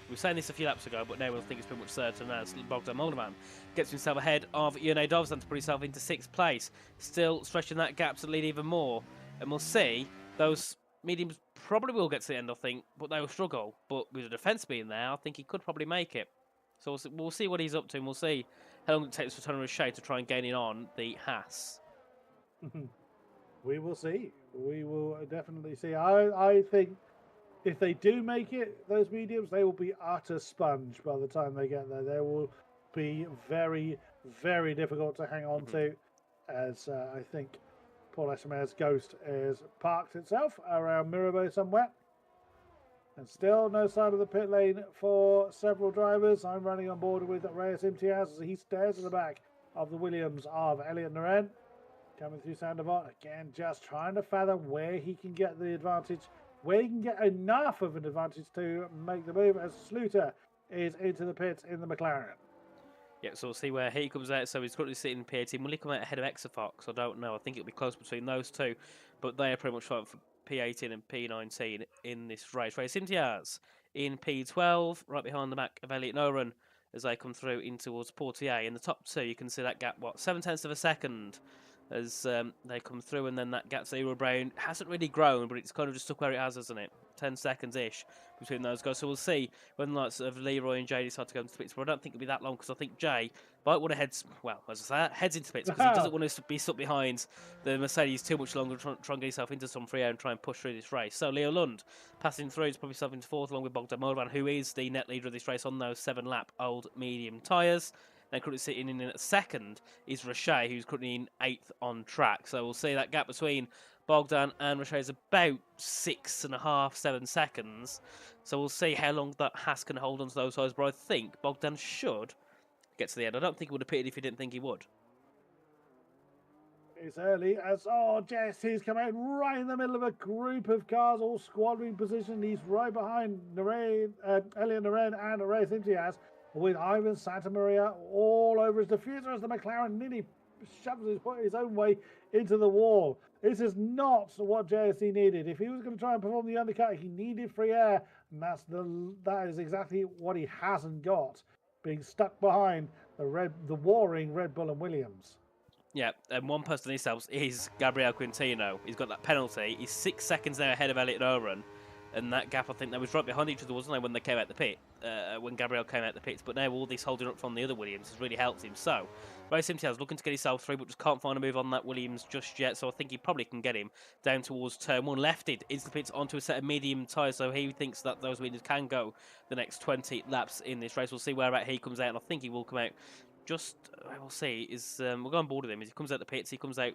We were saying this a few laps ago, but now we'll think it's pretty much certain as Bogdan Moldovan gets himself ahead of Yone Dovzan to put himself into 6th place. Still stretching that gap to lead even more. And we'll see. Those mediums probably will get to the end, I think, but they will struggle. But with the defence being there, I think he could probably make it. So we'll see what he's up to, and we'll see how long it takes for Tony Richet to try and gain in on the Haas. We will see. We will definitely see. I think if they do make it, those mediums, they will be utter sponge by the time they get there. They will be very, very difficult to hang on to, as I think Paul Eshelmayer's Ghost is parked itself around Mirabeau somewhere. And still no sign of the pit lane for several drivers. I'm running on board with Reyes Imtiaz as he stares at the back of the Williams of Elliot Naren. Coming through Sandoval. Again, just trying to fathom where he can get the advantage, where he can get enough of an advantage to make the move as Sluter is into the pits in the McLaren. Yeah, so we'll see where he comes out. So he's currently sitting in P18. Will he come out ahead of Exafox? I don't know. I think it'll be close between those two. But they are pretty much fighting for P18 and P19 in this race. Ray Simtiaz in P12, right behind the back of Elliot Noren as they come through in towards Portier. In the top two, you can see that gap, 7/10 of a second as they come through, and then that gap to Leroy Brown hasn't really grown, but it's kind of just stuck where it has, hasn't it? 10 seconds-ish between those guys. So we'll see when the likes of Leroy and Jay decide to go into the pits, but I don't think it'll be that long because I think Jay might want to head, well, as I say, heads into pits because he doesn't want to be stuck behind the Mercedes too much longer, try and get himself into some free air and try and push through this race. So Leo Lund passing through, he's probably himself into fourth along with Bogdan Moldovan, who is the net leader of this race on those 7-lap old medium tyres. Then currently sitting in at second is Roche, who's currently in 8th on track. So we'll see that gap between Bogdan and Roche is about 6.5, 7 seconds. So we'll see how long that Haas can hold on to those tyres. But I think Bogdan should get to the end. I don't think he would have pitted if he didn't think he would. It's early as JST's come out right in the middle of a group of cars, all squaddering position. He's right behind Elliot Naren and Ray Simtiaz, with Ivan Santamaria all over his diffuser as the McLaren nearly shoves his own way into the wall. This is not what JST needed. If he was going to try and perform the undercut, he needed free air, and that is exactly what he hasn't got, being stuck behind the warring Red Bull and Williams. Yeah, and one person he helps is Gabriel Quintino. He's got that penalty. He's 6 seconds now ahead of Elliot Noren. And that gap, I think, they was right behind each other, wasn't they, when they came out the pit, when Gabriel came out the pits. But now all this holding up from the other Williams has really helped him. So, Ray Simtiaz looking to get himself through, but just can't find a move on that Williams just yet. So I think he probably can get him down towards turn one. Lefted into the pits onto a set of medium tyres. So he thinks that those Williams can go the next 20 laps in this race. We'll see where he comes out. And I think he will come out just, we'll see, we'll go on board with him. As he comes out the pits, he comes out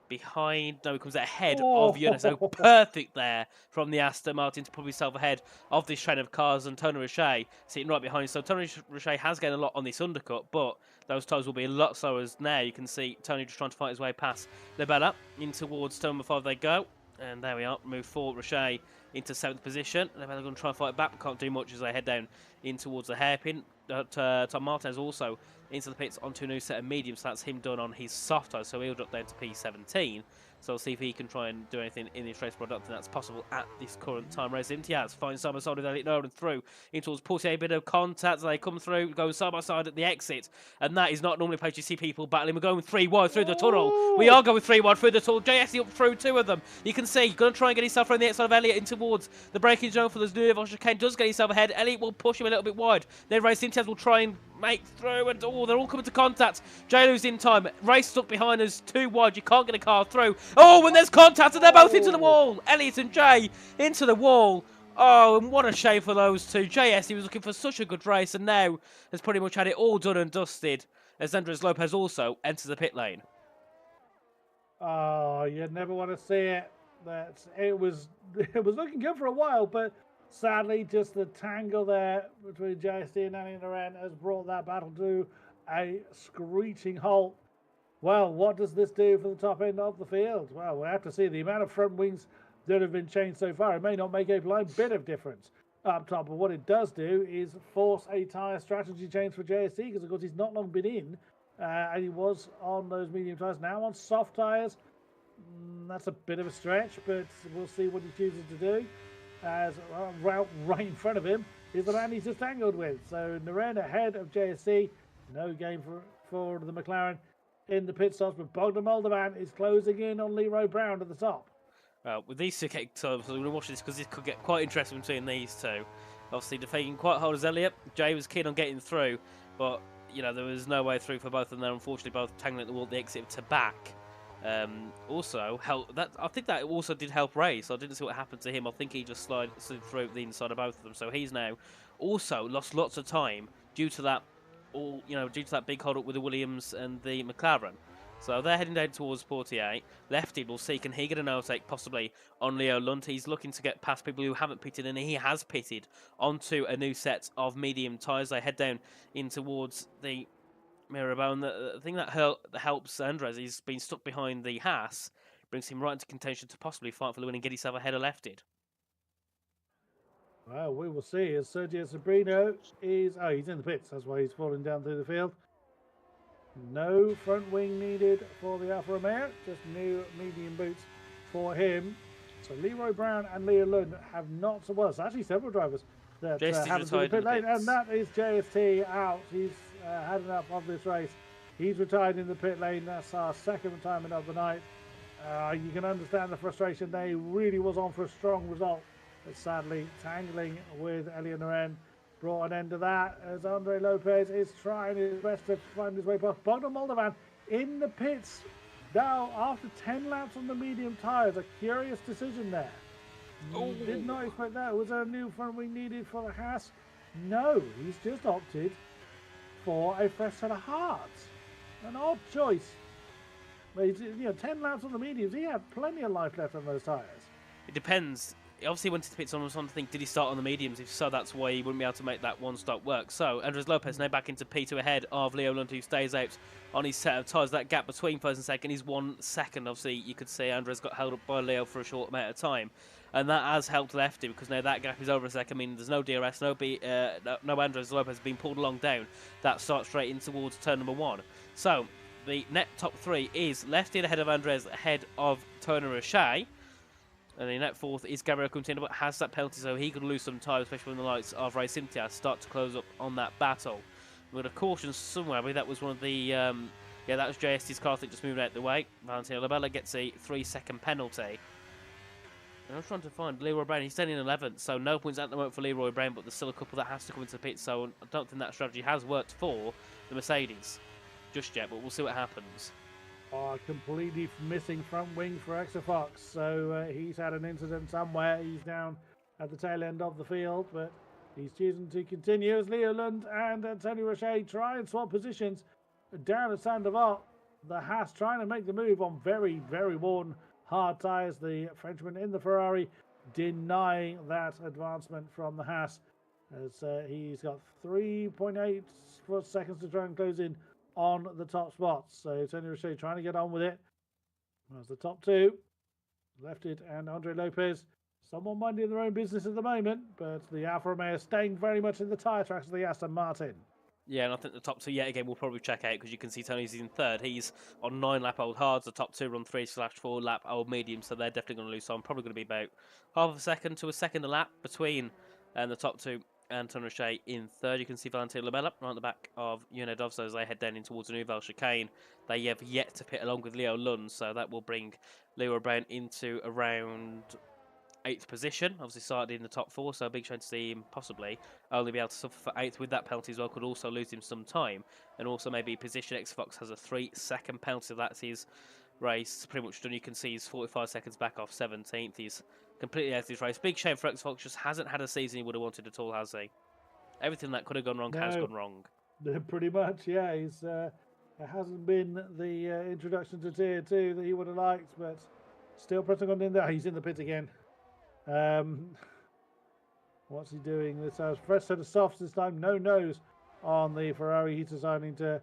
behind, no, he comes out ahead of Jonas. So perfect there from the Aston Martin to put himself ahead of this train of cars, and Tony Roche sitting right behind. So Tony Roche has gained a lot on this undercut, but those tyres will be a lot slower as now you can see Tony just trying to fight his way past Lebella in towards turn number 5 they go. And there we are, move forward, Roche into 7th position. Lebella going to try and fight back, but can't do much as they head down in towards the hairpin. Tom Martinez also into the pits onto a new set of mediums, so that's him done on his soft tyres, so he'll drop down to P17. So we'll see if he can try and do anything in this race, but I don't think that's possible at this current time. Ray Simtiaz finds side by side with Elliot Noren through in towards Portier, a bit of contact as they come through, go side by side at the exit, and that is not normally a place you see people battling. We're going 3 wide through the tunnel. We are going 3 wide through the tunnel. JSC up through 2 of them. You can see, going to try and get himself around the outside of Elliot in towards the braking zone for the Nouveau chicane. Does get himself ahead. Elliot will push him a little bit wide. Then Ray Simtiaz will try and make through, and they're all coming to contact. J-Lu's in time. Race stuck behind us, 2 wide. You can't get a car through. Oh, and there's contact, and they're both into the wall. Elliot and Jay into the wall. Oh, and what a shame for those two. JS, he was looking for such a good race, and now has pretty much had it all done and dusted, as Andres Lopez also enters the pit lane. Oh, you never want to see it. It was looking good for a while, but sadly, just the tangle there between JST and Elliot Naren has brought that battle to a screeching halt. Well, what does this do for the top end of the field? Well, we'll have to see. The amount of front wings that have been changed so far, it may not make a blind bit of difference up top. But what it does do is force a tyre strategy change for JST, because, of course, he's not long been in. And he was on those medium tyres. Now on soft tyres, that's a bit of a stretch, but we'll see what he chooses to do. As right in front of him is the man he's just tangled with. So Naren ahead of JSC. No game for the McLaren in the pit stops, but Bogdan Moldovan is closing in on Leroy Brown at the top. Well, with these two getting so we're going to watch this because this could get quite interesting between these two. Obviously, defending quite hard as Elliot. Jay was keen on getting through, but you know there was no way through for both of them. They're unfortunately both tangling at the wall at the exit to back. Also, I think that also did help Ray. So I didn't see what happened to him. I think he just slid through the inside of both of them. So he's now also lost lots of time due to that. Due to that big hold up with the Williams and the McLaren. So they're heading down towards Portier. Lefty will see, can he get an overtake possibly on Leo Lund? He's looking to get past people who haven't pitted, and he has pitted onto a new set of medium tyres. They head down in towards the Mirabeau, and the thing that helps Andres, he's been stuck behind the Haas, brings him right into contention to possibly fight for the win and get himself ahead of Lefted. Well, we will see as Sergio Sabrino is... Oh, he's in the pits. That's why he's falling down through the field. No front wing needed for the Alfa Romeo. Just new medium boots for him. So Leroy Brown and Leo Lund have not, well, it's actually several drivers that JST haven't been in the retired in pit the lane, pits. and that is JST out. He's had enough of this race. He's retired in the pit lane. That's our second retirement of the night. You can understand the frustration. They really was on for a strong result, but sadly tangling with Elio Noren brought an end to that as Andre Lopez is trying his best to find his way past Bogdan Moldovan in the pits. Now, after 10 laps on the medium tyres, a curious decision there. Did not expect that. Was there a new front wing needed for the Haas? No, he's just opted for a fresh set of hards. An odd choice. But 10 laps on the mediums, he had plenty of life left on those tyres. It depends. He obviously went to the pits on something. Did he start on the mediums? If so, that's why he wouldn't be able to make that one stop work. So, Andres Lopez now back into P2 ahead of Leo Lund, who stays out on his set of tyres. That gap between first and second is 1 second. Obviously, you could see Andres got held up by Leo for a short amount of time. And that has helped Lefty, because now that gap is over a second. I mean, there's no DRS, no Andres Lopez being pulled along down. That starts straight in towards turn number 1. So, the net top 3 is Lefty ahead of Andres, ahead of Turner Roche. And the net 4th is Gabriel Quintana, but has that penalty, so he could lose some time, especially when the lights of Ray Cynthia start to close up on that battle. With a caution somewhere, I believe that was one of the, that was JST's car, I think, just moving out the way. Valentino Labella gets a 3-second penalty. And I'm trying to find Leroy Brown. He's standing in 11th, so no points at the moment for Leroy Brown, but there's still a couple that has to come into the pit, so I don't think that strategy has worked for the Mercedes just yet, but we'll see what happens. Completely missing front wing for Exafox, so he's had an incident somewhere. He's down at the tail end of the field, but he's choosing to continue as Leo Lund and Tony Roche try and swap positions down at Sandoval. The Haas trying to make the move on very, very worn hard tyres. The Frenchman in the Ferrari denying that advancement from the Haas, as he's got 3.8 seconds to try and close in on the top spots. So Tony Roche trying to get on with it. As the top 2, Lefted and Andre Lopez, someone minding their own business at the moment, but the Alfa Romeo staying very much in the tyre tracks of the Aston Martin. Yeah, and I think the top 2 yet again will probably check out, because you can see Tony's in 3rd. He's on 9-lap old hards. The top 2 run 3/4-lap old mediums, so they're definitely going to lose. So I'm probably going to be about half a second to a second a lap between the top 2 and Tony Roche in 3rd. You can see Valentino Labella right at the back of Unedovso as they head down in towards the Nouvelle chicane. They have yet to pit along with Leo Lund, so that will bring Leroy Brown into around 8th position. Obviously started in the top 4, so a big shame to see him possibly only be able to suffer for 8th with that penalty as well. Could also lose him some time, and also maybe position. X-Fox has a 3-second penalty, so that's his race pretty much done. You can see he's 45 seconds back off 17th. He's completely out of his race. Big shame for X-Fox, just hasn't had a season he would have wanted at all, has he? Everything that could have gone wrong has gone wrong. Pretty much, yeah. It hasn't been the introduction to Tier 2 that he would have liked, but still pressing on in there. He's in the pit again. What's he doing? This fresh set of softs this time. No nose on the Ferrari. He's deciding to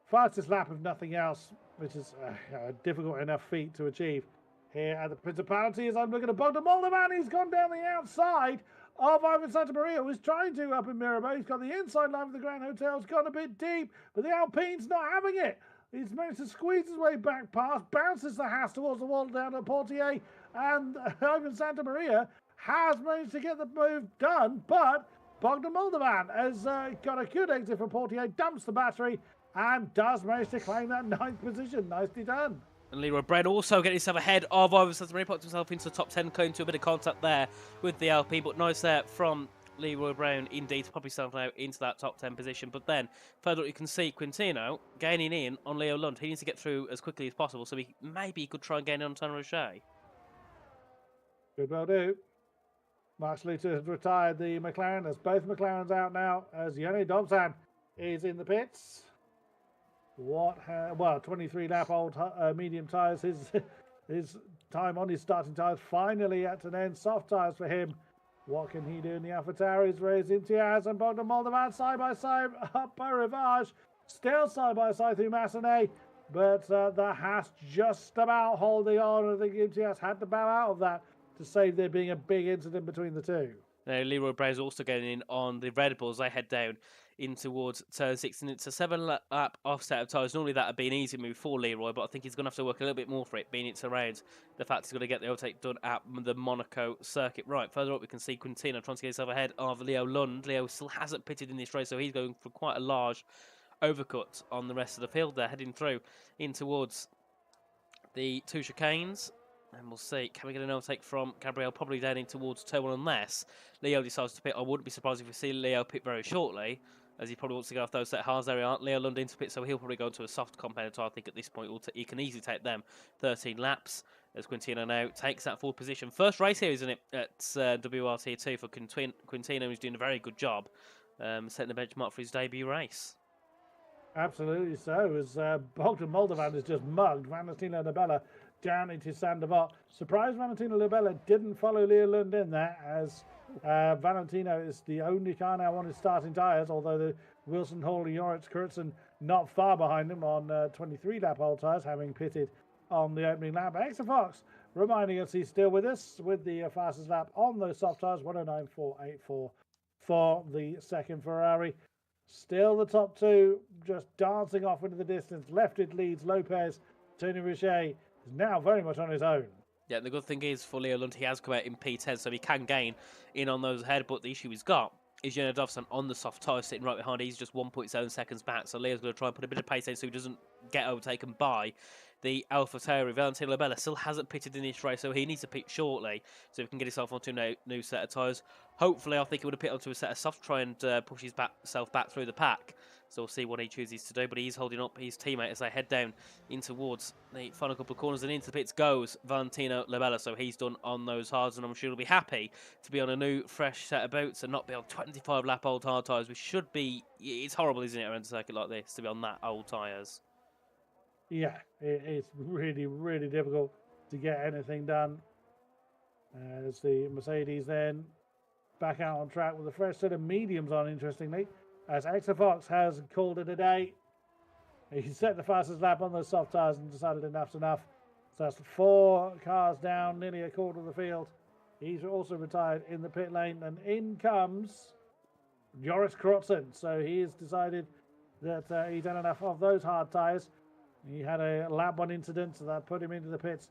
fastest lap of nothing else, which is a difficult enough feat to achieve. Here at the Principality, as I'm looking at Bogdan Moldovan, he's gone down the outside of Ivan Santamaria, who's trying to up in Mirabeau. He's got the inside line of the Grand Hotel. It's gone a bit deep, but the Alpine's not having it. He's managed to squeeze his way back past, bounces the Haas towards the wall down at Portier, and Ivan Santamaria has managed to get the move done, but Bogdan Moldovan has got a good exit from Portier, dumps the battery, and does manage to claim that 9th position. Nicely done. And Leroy Brown also getting himself ahead of Ivan Santamaria, popped himself into the top 10, going to a bit of contact there with the LP, but nice there from Leroy Brown indeed to pop himself now into that top 10 position. But then further up you can see Quintino gaining in on Leo Lund. He needs to get through as quickly as possible, so maybe he could try and gain in on Tony Roche. Good well do. Max Luter has retired the McLaren, as both McLarens out now, as Yone Dobzan is in the pits. Well, 23 lap old medium tyres. His time on his starting tyres finally at an end. Soft tyres for him. What can he do in the AlphaTauris? Raised Imtiaz and Bogdan Moldovan side by side up by Rivage. Still side by side through Massenet. But the Haas just about holding on. I think Imtiaz had to bow out of that to save there being a big incident between the two. Now, Leroy Brown's also getting in on the Red Bulls. They head down in towards turn 6, and it's a 7-lap offset of tyres. Normally that would be an easy move for Leroy, but I think he's going to have to work a little bit more for it, being it's around the fact he's got to get the overtake done at the Monaco circuit. Right, further up we can see Quintino trying to get himself ahead of Leo Lund. Leo still hasn't pitted in this race, so he's going for quite a large overcut on the rest of the field. They're heading through in towards the 2 chicanes. And we'll see. Can we get an overtake from Gabriel? Probably down in towards turn 1 unless Leo decides to pit. I wouldn't be surprised if we see Leo pit very shortly, as he probably wants to go off those set hards. There we are. Leo Lund into pit, so he'll probably go into a soft compound tire. I think at this point he can easily take them 13 laps. As Quintino now takes that forward position. First race here, isn't it, at WOR Tier 2 for Quintino, who's doing a very good job setting the benchmark for his debut race. Absolutely so, as Bogdan Moldovan has just mugged Valentino Labella down into Sandoval. Surprised Valentino Labella didn't follow Leo Lund in there, as Valentino is the only car now on his starting tyres, although the Wilson Hall and Joris Kurtzen not far behind him on 23-lap old tyres, having pitted on the opening lap. Exafox reminding us he's still with us with the fastest lap on those soft tyres, 109.484 for the second Ferrari. Still the top two, just dancing off into the distance. Left it leads Lopez. Tony Richet is now very much on his own. Yeah, the good thing is for Leo Lund, he has come out in P10, so he can gain in on those ahead. But the issue he's got is Jenna Dovson on the soft tyre sitting right behind. He's just 1.7 seconds back, so Leo's going to try and put a bit of pace in so he doesn't get overtaken by the AlphaTauri. Valentino Labella still hasn't pitted in this race, so he needs to pit shortly so he can get himself onto a new set of tyres. Hopefully, I think he would have pit onto a set of soft to try and push himself back through the pack. So we'll see what he chooses to do, but he's holding up his teammate as they head down in towards the final couple of corners, and into the pits goes Valentino Labella. So he's done on those hards, and I'm sure he'll be happy to be on a new, fresh set of boots and not be on 25-lap-old hard tyres, which should be... It's horrible, isn't it, around a circuit like this, to be on that old tyres? Yeah, it's really, really difficult to get anything done. As the Mercedes then back out on track with a fresh set of mediums on, interestingly, as Exafox has called it a day. He set the fastest lap on those soft tyres and decided enough's enough. So that's 4 cars down, nearly a quarter of the field. He's also retired in the pit lane, and in comes Joris Krotzen. So he has decided that he's done enough of those hard tyres. He had a lap 1 incident, so that put him into the pits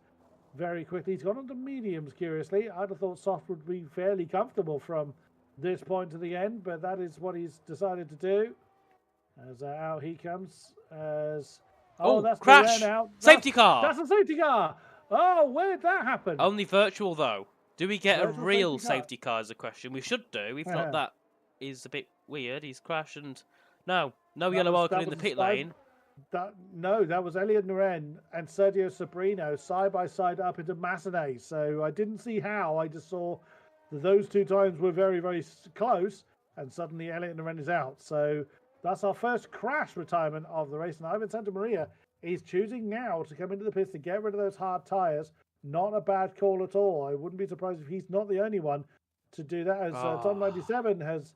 very quickly. He's gone on to mediums, curiously. I'd have thought soft would be fairly comfortable from this point to the end, but that is what he's decided to do. As out he comes. As that's crash! Out. Safety car! That's a safety car! Oh, where'd that happen? Only virtual, though. Do we get Virtual a real safety car is a question. We should do. If not, that is a bit weird. He's crashed and... No yellow icon in the pit lane. That was Elliot Naren and Sergio Sobrino side by side up into Massenet. So I didn't see how. I just saw that those 2 times were very, very close, and suddenly Elliot Naren is out. So that's our first crash retirement of the race. And Ivan Santamaria is choosing now to come into the pits to get rid of those hard tyres. Not a bad call at all. I wouldn't be surprised if he's not the only one to do that, as Tom 97 has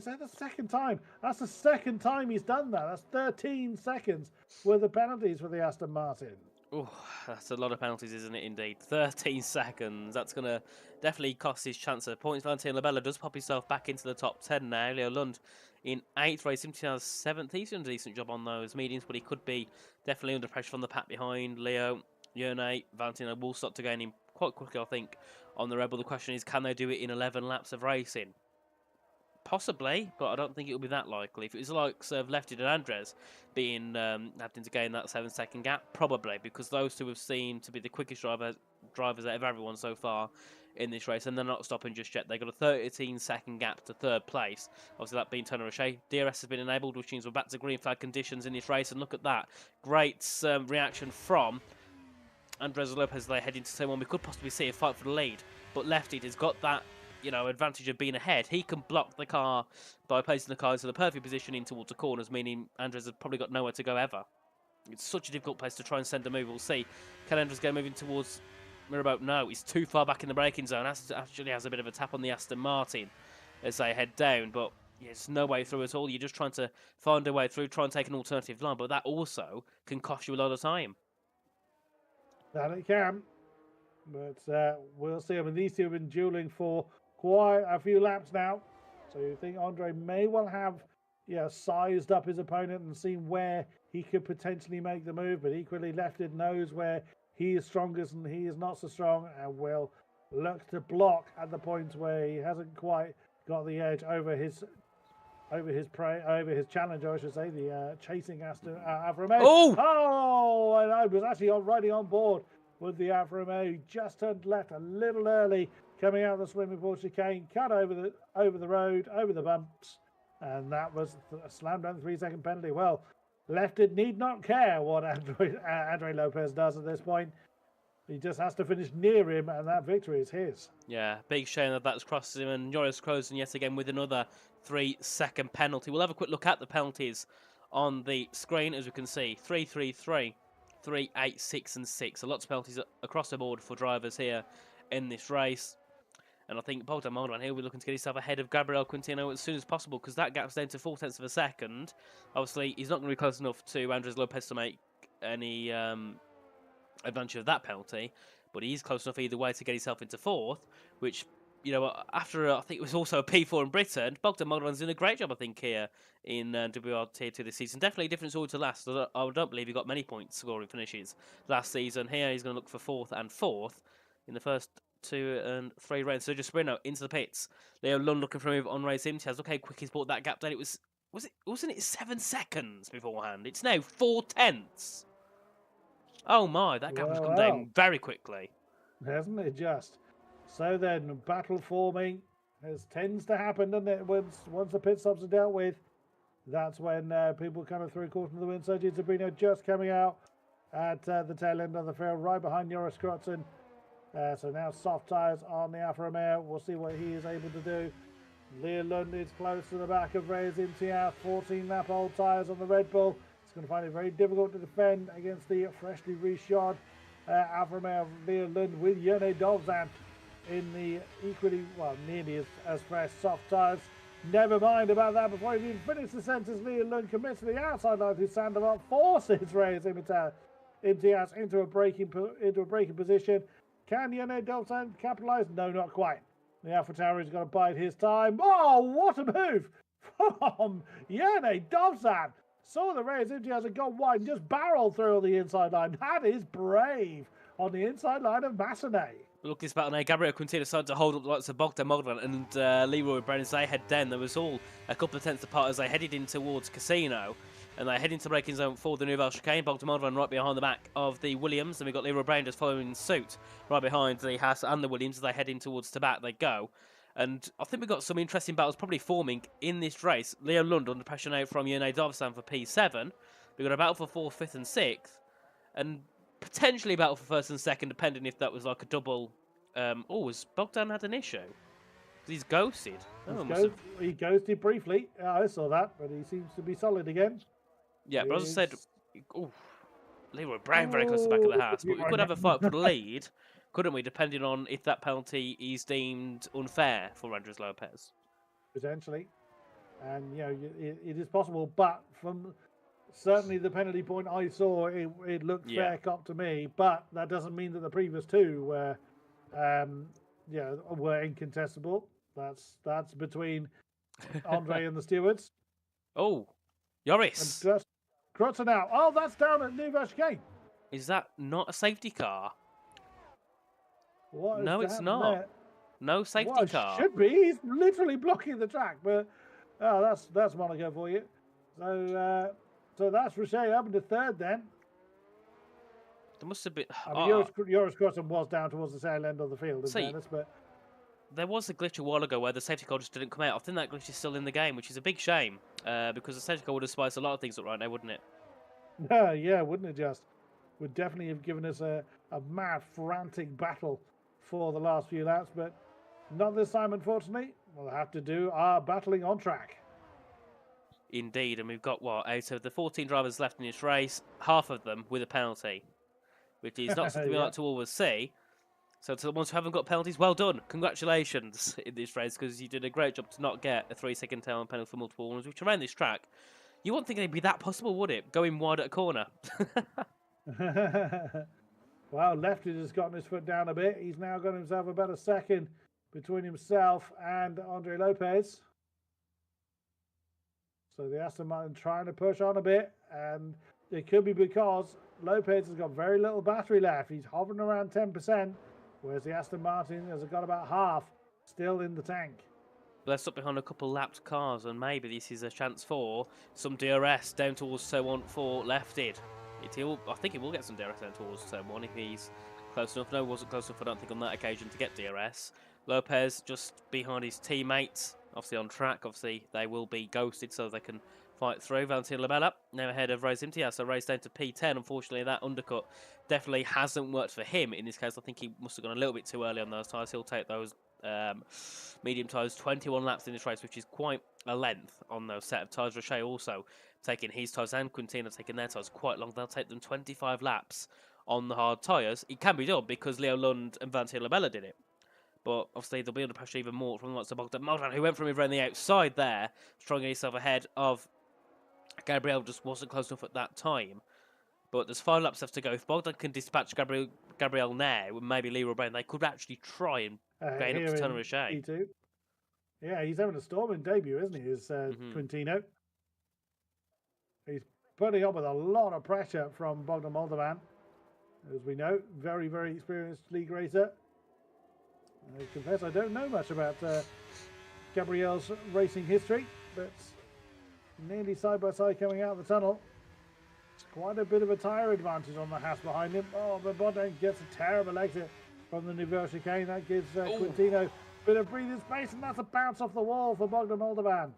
that the second time? That's the second time he's done that. That's 13 seconds worth of penalties for the Aston Martin. Oh, that's a lot of penalties, isn't it, indeed? 13 seconds. That's going to definitely cost his chance of points. Valentino Labella does pop himself back into the top 10 now. Leo Lund in 8th, race him to 7th. He's done a decent job on those meetings, but he could be definitely under pressure from the pack behind. Leo, Yone, Valentino will start to gain him quite quickly, I think, on the Rebel. The question is, can they do it in 11 laps of racing? Possibly, but I don't think it will be that likely. If it was like Lefty and Andres being having to gain that 7-second gap, probably, because those two have seemed to be the quickest drivers out of everyone so far in this race, and they're not stopping just yet. They've got a 13-second gap to 3rd place. Obviously, that being Tony Roche. DRS has been enabled, which means we're back to green flag conditions in this race, and look at that. Great reaction from Andres Lopez. They head into turn 1. We could possibly see a fight for the lead, but Lefty has got that advantage of being ahead. He can block the car by placing the car into the perfect position in towards the corners, meaning Andres has probably got nowhere to go ever. It's such a difficult place to try and send a move. We'll see. Can Andres go moving towards Mirabeau? No, he's too far back in the braking zone. Actually has a bit of a tap on the Aston Martin as they head down, but there's no way through at all. You're just trying to find a way through, try and take an alternative line, but that also can cost you a lot of time. That it can. But we'll see. I mean, these two have been dueling for quite a few laps now. So you think Andre may well have sized up his opponent and seen where he could potentially make the move, but equally Lefted knows where he is strongest and he is not so strong and will look to block at the points where he hasn't quite got the edge over his challenger, I should say, the chasing Alfa Romeo. Oh! And I was actually riding on board with the Alfa Romeo. He just turned left a little early, coming out of the swimming pool chicane, cut over the road, over the bumps, and that was a slam down 3-second penalty. Well, Lefted need not care what Andre Lopez does at this point. He just has to finish near him, and that victory is his. Yeah, big shame that that's crossed him, and Joris Krozen yet again with another 3-second penalty. We'll have a quick look at the penalties on the screen, as we can see. 3, 3, 3, 3, 8, 6, and 6. So lots of penalties across the board for drivers here in this race. And I think Bogdan Moldovan here will be looking to get himself ahead of Gabriel Quintino as soon as possible, because that gap's down to 0.4 of a second. Obviously, he's not going to be close enough to Andres Lopez to make any advantage of that penalty, but he's close enough either way to get himself into fourth, which, you know, after I think it was also a P4 in Britain, Bogdan Moldovan's doing a great job, I think, here in WR Tier 2 this season. Definitely a different story to last. I don't believe he got many points scoring finishes last season. Here he's going to look for fourth and fourth in the first 2 and 3 rounds. So just sprint out into the pits. Leo Lund looking for a move on Ray Simtiaz. Look how quick he's brought that gap down. Wasn't it 7 seconds beforehand? It's now 0.4. Oh my, that gap has come down very quickly. Hasn't it just? So then, battle forming, as tends to happen, doesn't it? Once the pit stops are dealt with, that's when people kind of throw caution to the wind. Sergio Zabrino just coming out at the tail end of the field, right behind Joris Krotzen. So now soft tyres on the Alfa Romeo. We'll see what he is able to do. Leo Lund is close to the back of Reyes Imtiaz, 14-lap-old tyres on the Red Bull. It's going to find it very difficult to defend against the freshly reshod Alfa Romeo of Leo Lund with Yone Dovzan in the equally, well, nearly as fresh soft tyres. Never mind about that. Before he even finished the sentence, Leo Lund commits to the outside line to Sandoval, forces Reyes Imtiaz into a braking position. Can Yone Dovzan capitalise? No, not quite. The AlphaTauri's got to bide his time. Oh, what a move from Yone Dovzan. Saw the Reyes Imtiaz had gone wide and just barreled through the inside line. That is brave on the inside line of Massenet. Look, this battle now. Gabriel Quintino decided to hold up the likes of Bogdan Moldovan and Leroy Brown as they head down. There was all a couple of tenths apart as they headed in towards Casino. And they head into the braking zone for the Nouvelle Chicane. Bogdan Moldovan right behind the back of the Williams. And we've got Leroy Brown just following suit right behind the Haas and the Williams as they head in towards Tabat. They go. And I think we've got some interesting battles probably forming in this race. Leo Lund under pressure now from Yone Dovzan for P7. We've got a battle for 4th, 5th and 6th. And potentially a battle for 1st and 2nd, depending if that was like a double... has Bogdan had an issue? He's ghosted. He ghosted briefly. I saw that, but he seems to be solid again. Yeah, but as I said... Leroy Brown very close to the back of the house. But we could have a fight for the lead, couldn't we, depending on if that penalty is deemed unfair for Andres Lopez. Potentially. And, you know, it is possible, but from certainly the penalty point I saw, it looked fair cop to me, but that doesn't mean that the previous two were incontestable. That's between Andre and the stewards. Oh, Joris. Krotzer now. Oh, that's down at Nouvelle Chicane. Is that not a safety car? No, it's not. There? No safety car. Should be. He's literally blocking the track. But that's Monaco for you. So that's Richet up into 3rd then. There must have been. Joris Krotzer was down towards the tail end of the field, in fairness, but there was a glitch a while ago where the safety car just didn't come out. I think that glitch is still in the game, which is a big shame, because the safety car would have spiced a lot of things up right now, wouldn't it? Yeah, wouldn't it just? Would definitely have given us a mad, frantic battle for the last few laps, but not this time, unfortunately. We'll have to do our battling on track. Indeed, and we've got, out of the 14 drivers left in this race, half of them with a penalty, which is not something we like to always see. So to the ones who haven't got penalties, well done. Congratulations in this race, because you did a great job to not get a 3-second tail penalty for multiple ones, which around this track, you wouldn't think it'd be that possible, would it? Going wide at a corner. Well, Lefty has gotten his foot down a bit. He's now got himself about a second between himself and Andre Lopez. So the Aston Martin trying to push on a bit, and it could be because Lopez has got very little battery left. He's hovering around 10%, whereas the Aston Martin has got about half still in the tank. They're stuck behind a couple lapped cars, and maybe this is a chance for some DRS down towards turn 1 for Lefted. I think he will get some DRS down towards turn 1 if he's close enough. No, he wasn't close enough, I don't think, on that occasion to get DRS. Lopez just behind his teammates, obviously on track. Obviously, they will be ghosted so they can fight through. Valentin Labella now ahead of Ray's Imtiaz, so Ray's down to P10. Unfortunately, that undercut definitely hasn't worked for him in this case. I think he must have gone a little bit too early on those tyres. He'll take those medium tyres, 21 laps in this race, which is quite a length on those set of tyres. Roche also taking his tyres and Quintino taking their tyres quite long. They'll take them 25 laps on the hard tyres. It can be done because Leo Lund and Valentin Labella did it. But obviously they'll be under pressure even more from the likes of Bogdan Moldovan, who went from around the outside there, trying to get himself ahead of Gabriel. Just wasn't close enough at that time. But there's 5 laps left to go. If Bogdan can dispatch Gabriel now, with maybe Leroy Brown, they could actually try and gain up to Tony Roche. Yeah, he's having a storming debut, isn't he? Is Quintino. He's putting up with a lot of pressure from Bogdan Moldovan. As we know, very, very experienced league racer. I confess I don't know much about Gabriel's racing history, but nearly side by side coming out of the tunnel. It's quite a bit of a tyre advantage on the Haas behind him. Oh, but Bogdan gets a terrible exit from the Nouvelle chicane. That gives Quintino a bit of breathing space, and that's a bounce off the wall for Bogdan Moldovan.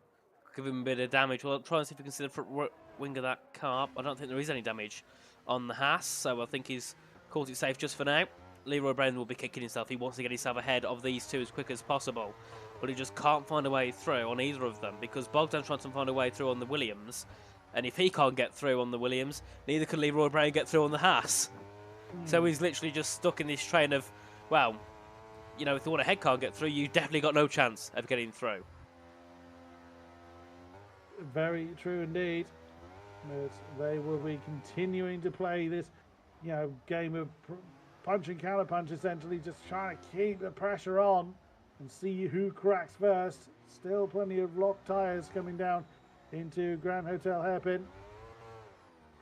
Give him a bit of damage. Well, try and see if we can see the front wing of that car. I don't think there is any damage on the Haas, so I think he's caught it safe just for now. Leroy Brown will be kicking himself. He wants to get himself ahead of these two as quick as possible, but he just can't find a way through on either of them because Bogdan's trying to find a way through on the Williams, and if he can't get through on the Williams, neither can Leroy Brown get through on the Haas. So he's literally just stuck in this train of, well, you know, if the one ahead can't get through, you definitely got no chance of getting through. Very true indeed. But they will be continuing to play this, you know, game of punch and counter punch, essentially, just trying to keep the pressure on and see who cracks first. Still plenty of locked tyres coming down into Grand Hotel Hairpin.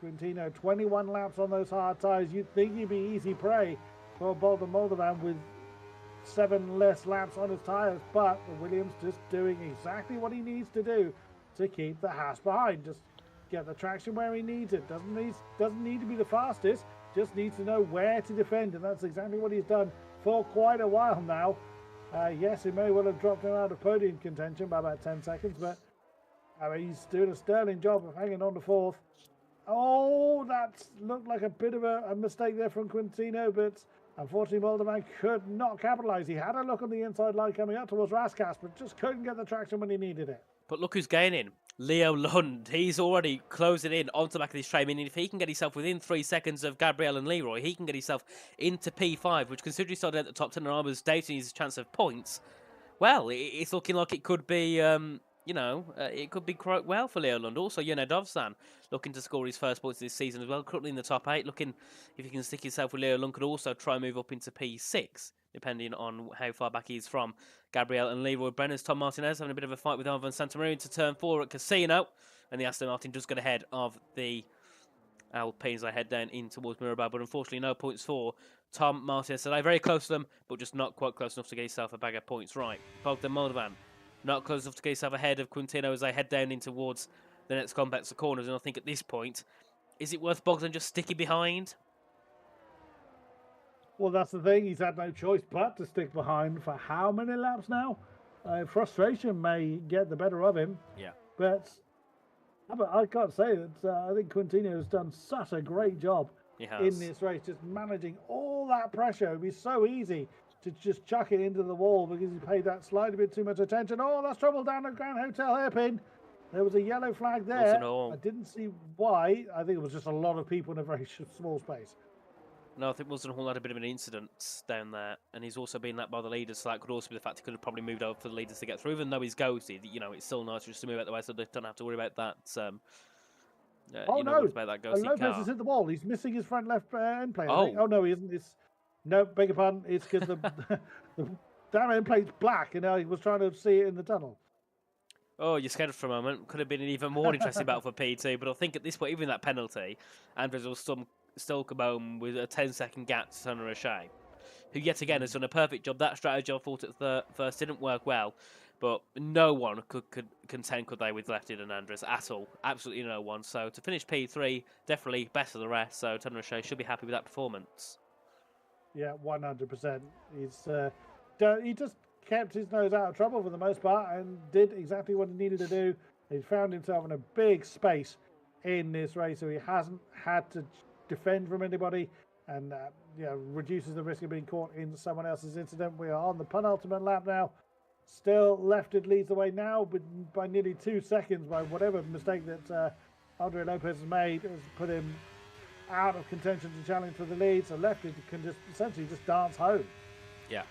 Quintino, 21 laps on those hard tyres. You'd think he'd be easy prey for Bogdan Moldovan with 7 less laps on his tyres, but the Williams just doing exactly what he needs to do to keep the Haas behind. Just get the traction where he needs it. Doesn't need to be the fastest, just needs to know where to defend, and that's exactly what he's done for quite a while now. Yes, he may well have dropped him out of podium contention by about 10 seconds, but I mean, he's doing a sterling job of hanging on to 4th. Oh, that looked like a bit of a mistake there from Quintino, but unfortunately Moldovan could not capitalise. He had a look on the inside line coming up towards Raskas, but just couldn't get the traction when he needed it. But look who's gaining. Leo Lund. He's already closing in onto the back of this train. Meaning if he can get himself within 3 seconds of Gabriel and Leroy, he can get himself into P5, which considering he started at the top 10 and I was doubting his chance of points, well, it's looking like it could be, it could be quite well for Leo Lund. Also, Dovsan looking to score his first points this season as well, currently in the top 8. Looking if he can stick himself with Leo Lund, could also try and move up into P6, depending on how far back he is from Gabriel and Leroy Brennan's. Tom Martinez having a bit of a fight with Ivan Santamaria into turn 4 at Casino, and the Aston Martin does get ahead of the Alpines. They head down in towards Mirabel, but unfortunately no points for Tom Martinez today. Very close to them, but just not quite close enough to get himself a bag of points. Right, Bogdan Moldovan not close enough to get himself ahead of Quintino as they head down in towards the next complex of corners. And I think at this point, is it worth Bogdan just sticking behind? Well, that's the thing. He's had no choice but to stick behind for how many laps now? Frustration may get the better of him. Yeah. But I can't say that I think Quintino has done such a great job in this race, just managing all that pressure. It would be so easy to just chuck it into the wall because he paid that slightly bit too much attention. Oh, that's trouble down at Grand Hotel Hairpin. There was a yellow flag there. I didn't see why. I think it was just a lot of people in a very small space. No, I think Wilson Hall had a bit of an incident down there, and he's also been lapped by the leaders, so that could also be the fact he could have probably moved over for the leaders to get through, even though he's ghosted. It's still nice just to move out the way so they don't have to worry about that. About that ghosted Lopez car. has hit the wall. He's missing his front left end plate. Oh. Oh, no, he isn't. No, beg your pardon. It's because the damn end plate's black, and I was trying to see it in the tunnel. Oh, you're scared for a moment. Could have been an even more interesting battle for P2, but I think at this point, even that penalty, Andres will still come home with a 10-second gap to Tony Roche, who yet again has done a perfect job. That strategy I thought at first didn't work well, but no one could contend, could they, with Lefty and Andres at all. Absolutely no one. So to finish P3, definitely best of the rest. So Tony Roche should be happy with that performance. Yeah, 100%. He just kept his nose out of trouble for the most part and did exactly what he needed to do. He found himself in a big space in this race, so he hasn't had to defend from anybody, and reduces the risk of being caught in someone else's incident. We are on the penultimate lap now. Still, Lefted leads the way now, but by nearly 2 seconds, by whatever mistake that Andre Lopez has made, has put him out of contention to challenge for the lead. So Lefted can just essentially just dance home. Yeah.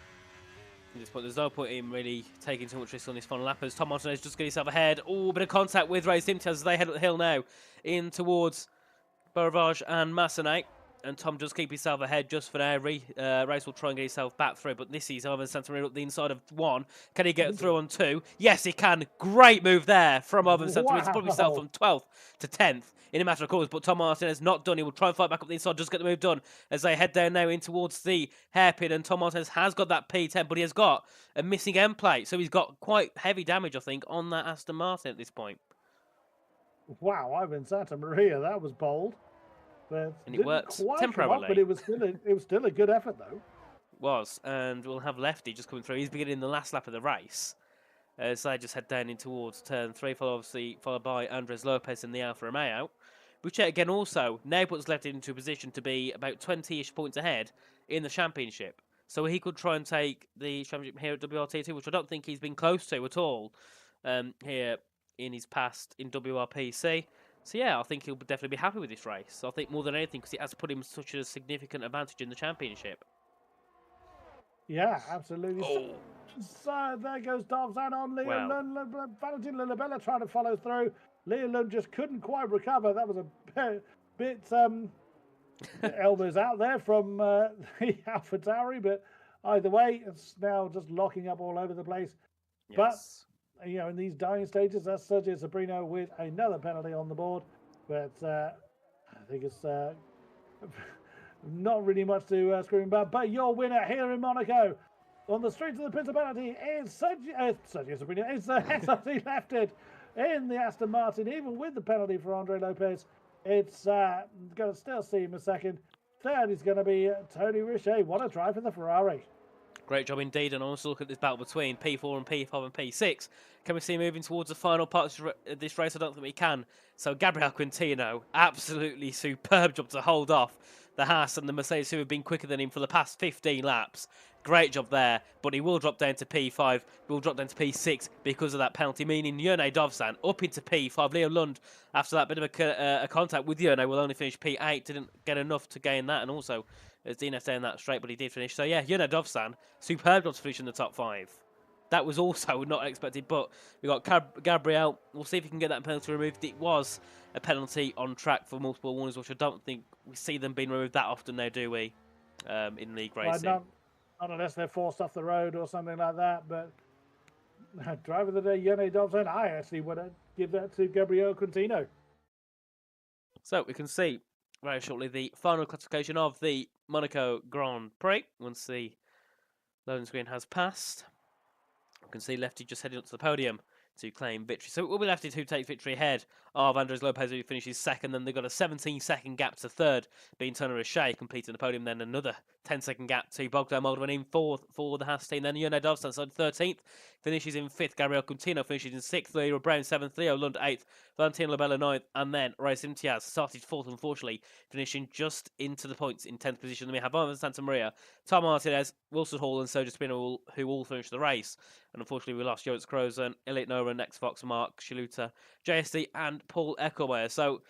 There's no point in really taking too much risk on this final lap as Tom Martinez just got himself ahead. Oh, bit of contact with Ray Simtiaz as they head up the hill now in towards Beaurivage and Massenet. And Tom does keep himself ahead just for now. Race will try and get himself back through, but this is Ivan Santamaria up the inside of 1. Can he get through on 2? Yes, he can. Great move there from Ivan Santamaria to put himself from 12th to 10th in a matter of course. But Tom Martinez not done. He will try and fight back up the inside, just get the move done as they head down now in towards the hairpin. And Tom Martinez has got that P10, but he has got a missing end plate, so he's got quite heavy damage, I think, on that Aston Martin at this point. Wow, Ivan Santamaria, that was bold. But and it worked temporarily. But it was still a good effort, though. Was, and we'll have Lefty just coming through. He's beginning the last lap of the race. As they just head down in towards turn 3, followed by Andres Lopez in the Alfa Romeo. Which again also now puts Lefty into a position to be about 20-ish points ahead in the championship. So he could try and take the championship here at WRT2, which I don't think he's been close to at all here in his past in WRPC. So yeah, I think he'll definitely be happy with this race. I think more than anything because it has put him such a significant advantage in the championship. Yeah, absolutely. Oh. So there goes Dovzan on Leon Lund. Valentin Lilabella trying to follow through. Leon Lund just couldn't quite recover. That was a bit elbows out there from the AlphaTauri, but either way, it's now just locking up all over the place. Yes. But in these dying stages, that's Sergio Sabrino with another penalty on the board. But I think it's not really much to scream about. But your winner here in Monaco on the streets of the Principality is Sergio Sabrino. It's SRT Lefted in the Aston Martin, even with the penalty for Andre Lopez. It's going to still see him a second. Third is going to be Tony Richet. What a try for the Ferrari. Great job indeed, and also look at this battle between P4 and P5 and P6. Can we see moving towards the final part of this race? I don't think we can. So Gabriel Quintino, absolutely superb job to hold off the Haas and the Mercedes who have been quicker than him for the past 15 laps. Great job there, but he will drop down to P5, will drop down to P6 because of that penalty, meaning Jurne Dovzan up into P5. Leo Lund, after that bit of a contact with Jurne, will only finish P8, didn't get enough to gain that, and also as DNF down that straight, but he did finish. So yeah, Jurne Dovzan, superb job to finish in the top 5. That was also not expected, but we got Gabriel. We'll see if he can get that penalty removed. It was a penalty on track for multiple warnings, which I don't think we see them being removed that often now, do we, in league racing? Not unless they're forced off the road or something like that, but driver of the day, Jurne Dovzan, I actually would give that to Gabriel Quintino. So we can see very shortly the final classification of the Monaco Grand Prix once the loading screen has passed. You can see Lefty just heading up to the podium to claim victory. So it will be Lefty who takes victory ahead of Andres Lopez, who finishes second. Then they've got a 17-second gap to third, being Tony Richet completing the podium. Then another 10-second gap to Bogdan Moldovan in fourth for the Haas team. Then Jurne Dovzan started 13th, finishes in fifth. Gabriel Quintino finishes in sixth. Leo Brown 7th. Leo Lund 8th. Valentin Labella 9th. And then Ray Simtiaz started fourth, unfortunately, finishing just into the points in 10th position. Then we have Ivan Santamaria, Tom Martinez, Wilson Hall, and Sergio Spinner, who all finished the race. And unfortunately, we lost Joris Krozen, Elliot Nora, Next Fox, Mark Shaluta, JSD, and Paul Eckelmeyer. So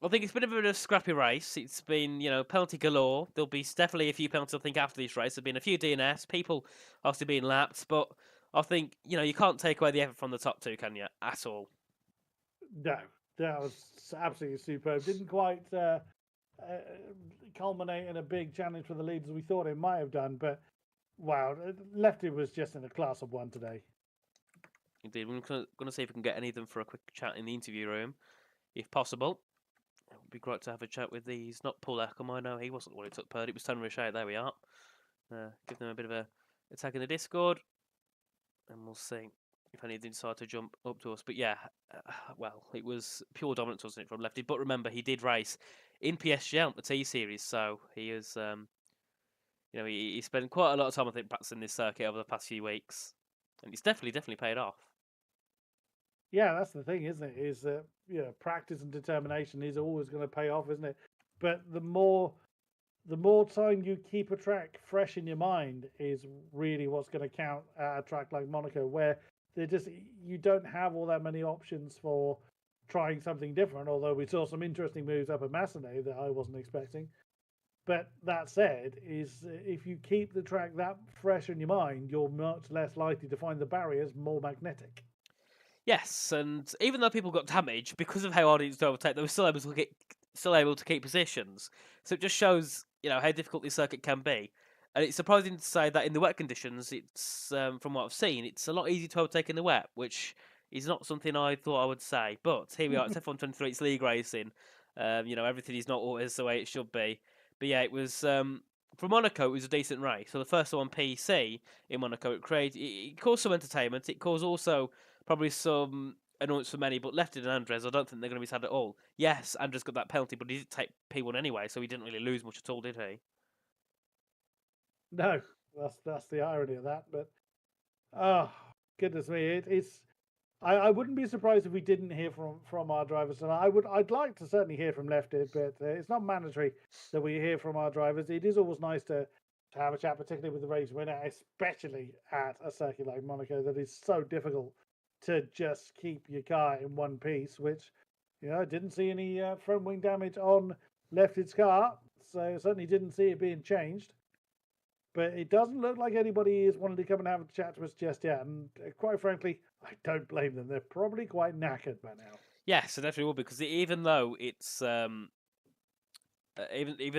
I think it's been a bit of a scrappy race. It's been, penalty galore. There'll be definitely a few penalties, I think, after this race. There's been a few DNFs, people obviously being lapped, but I think, you can't take away the effort from the top two, can you? At all. No, that was absolutely superb. Didn't quite culminate in a big challenge for the lead as we thought it might have done, but Wow, Lefty was just in a class of one today. Indeed, we're going to see if we can get any of them for a quick chat in the interview room, if possible. It would be great to have a chat with these. Not Paul Eckham, I know he wasn't the one who took Purdy, it was Tony Richard. There we are. Give them a bit of a attack in the Discord, and we'll see if any of them decide to jump up to us. But yeah, well, it was pure dominance, wasn't it, from Lefty? But remember, he did race in PSGL, the T Series, so he is, he spent quite a lot of time, I think, practicing this circuit over the past few weeks, and it's definitely paid off. Yeah, that's the thing, isn't it? Is that practice and determination is always going to pay off, isn't it? But the more time you keep a track fresh in your mind is really what's going to count at a track like Monaco, where you don't have all that many options for trying something different. Although we saw some interesting moves up at Massenet that I wasn't expecting. But that said, is if you keep the track that fresh in your mind, you're much less likely to find the barriers more magnetic. Yes, and even though people got damaged because of how hard it was to overtake, they were still able to keep positions. So it just shows how difficult this circuit can be. And it's surprising to say that in the wet conditions, it's from what I've seen, it's a lot easier to overtake in the wet, which is not something I thought I would say. But here we are. It's F1 23. It's league racing. Everything is not always the way it should be. But yeah, it was for Monaco. It was a decent race. So the first one PC in Monaco, it caused some entertainment. It caused also probably some annoyance for many, but left it and Andres, I don't think they're going to be sad at all. Yes, Andres got that penalty, but he did take P1 anyway, so he didn't really lose much at all, did he? No, that's the irony of that. But oh goodness me, it's I wouldn't be surprised if we didn't hear from our drivers, and I'd like to certainly hear from Lefty, but it's not mandatory that we hear from our drivers. It is always nice to have a chat, particularly with the race winner, especially at a circuit like Monaco that is so difficult to just keep your car in one piece. Which I didn't see any front wing damage on Lefty's car, so certainly didn't see it being changed. But it doesn't look like anybody is wanting to come and have a chat to us just yet. And quite frankly, I don't blame them. They're probably quite knackered by now. Yes, it definitely will, because even though it's even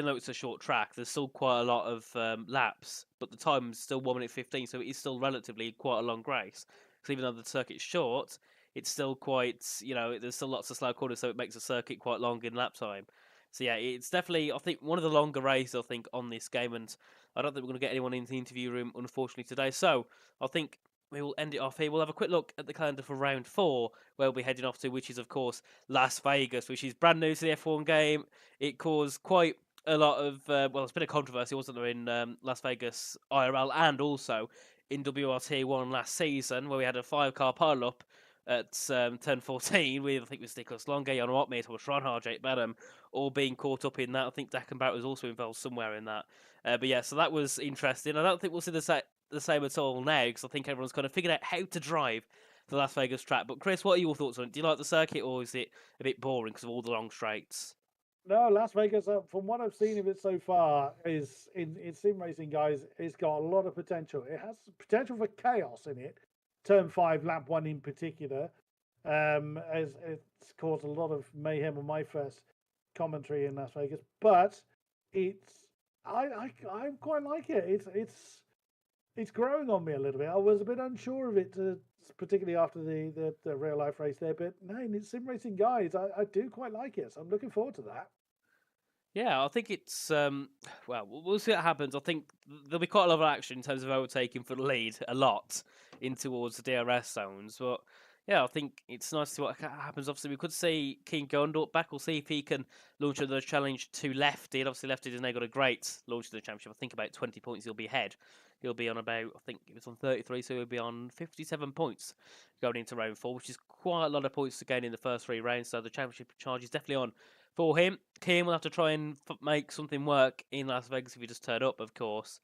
though it's a short track, there's still quite a lot of laps, but the time's still 1 minute 15, so it is still relatively quite a long race. Because even though the circuit's short, it's still quite there's still lots of slow corners, so it makes the circuit quite long in lap time. So yeah, it's definitely, I think, one of the longer races I think on this game, and I don't think we're going to get anyone in the interview room unfortunately today. So I think we will end it off here. We'll have a quick look at the calendar for round 4, where we'll be heading off to, which is of course Las Vegas, which is brand new to the F1 game. It caused quite a lot of it's been a controversy, wasn't there, in Las Vegas IRL and also in WRT1 last season, where we had a 5-car pile-up at turn 14 with, I think it was Nicholas Longe, Jan Watmir, Thomas Ronhard, Jake Badham, all being caught up in that. I think Dackenbach was also involved somewhere in that. But yeah, so that was interesting. I don't think we'll see the same at all now, because I think everyone's kind of figured out how to drive the Las Vegas track. But Chris, what are your thoughts on it? Do you like the circuit, or is it a bit boring because of all the long straights? No, Las Vegas, from what I've seen of it so far, is in sim racing, guys, it's got a lot of potential. It has potential for chaos in it. Turn 5, lap 1 in particular, as it's caused a lot of mayhem on my first commentary in Las Vegas. But it's I quite like it. It's growing on me a little bit. I was a bit unsure of it, particularly after the real life race there. But no, in sim racing, guys, I do quite like it. So I'm looking forward to that. Yeah, I think it's well, we'll see what happens. I think there'll be quite a lot of action in terms of overtaking for the lead, a lot in towards the DRS zones. But yeah, I think it's nice to see what happens. Obviously, we could see King Gondorp back. We'll see if he can launch another challenge to Lefty. And obviously, Lefty has now got a great launch to the championship. I think about 20 points he'll be ahead. He'll be on about, I think it was on 33, so he'll be on 57 points going into round 4, which is quite a lot of points to gain in the first 3 rounds. So the championship charge is definitely on for him. Kim will have to try and make something work in Las Vegas if he just turn up, of course.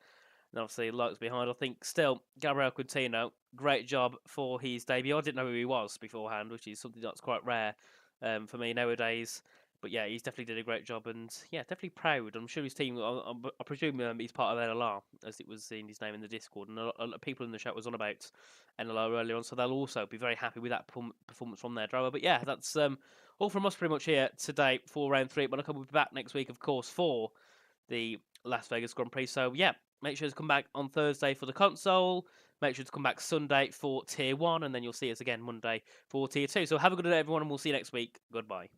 And obviously, Lux behind. I think still, Gabriel Quintino, great job for his debut. I didn't know who he was beforehand, which is something that's quite rare for me nowadays. But yeah, he's definitely did a great job, and yeah, definitely proud. I'm sure his team, I presume he's part of NLR, as it was in his name in the Discord, and a lot of people in the chat was on about NLR earlier on, so they'll also be very happy with that performance from their driver. But yeah, that's all from us pretty much here today for round 3. But we'll be back next week, of course, for the Las Vegas Grand Prix. So yeah, Make sure to come back on Thursday for the console. Make sure to come back Sunday for Tier 1, and then you'll see us again Monday for Tier 2. So have a good day, everyone, and we'll see you next week. Goodbye.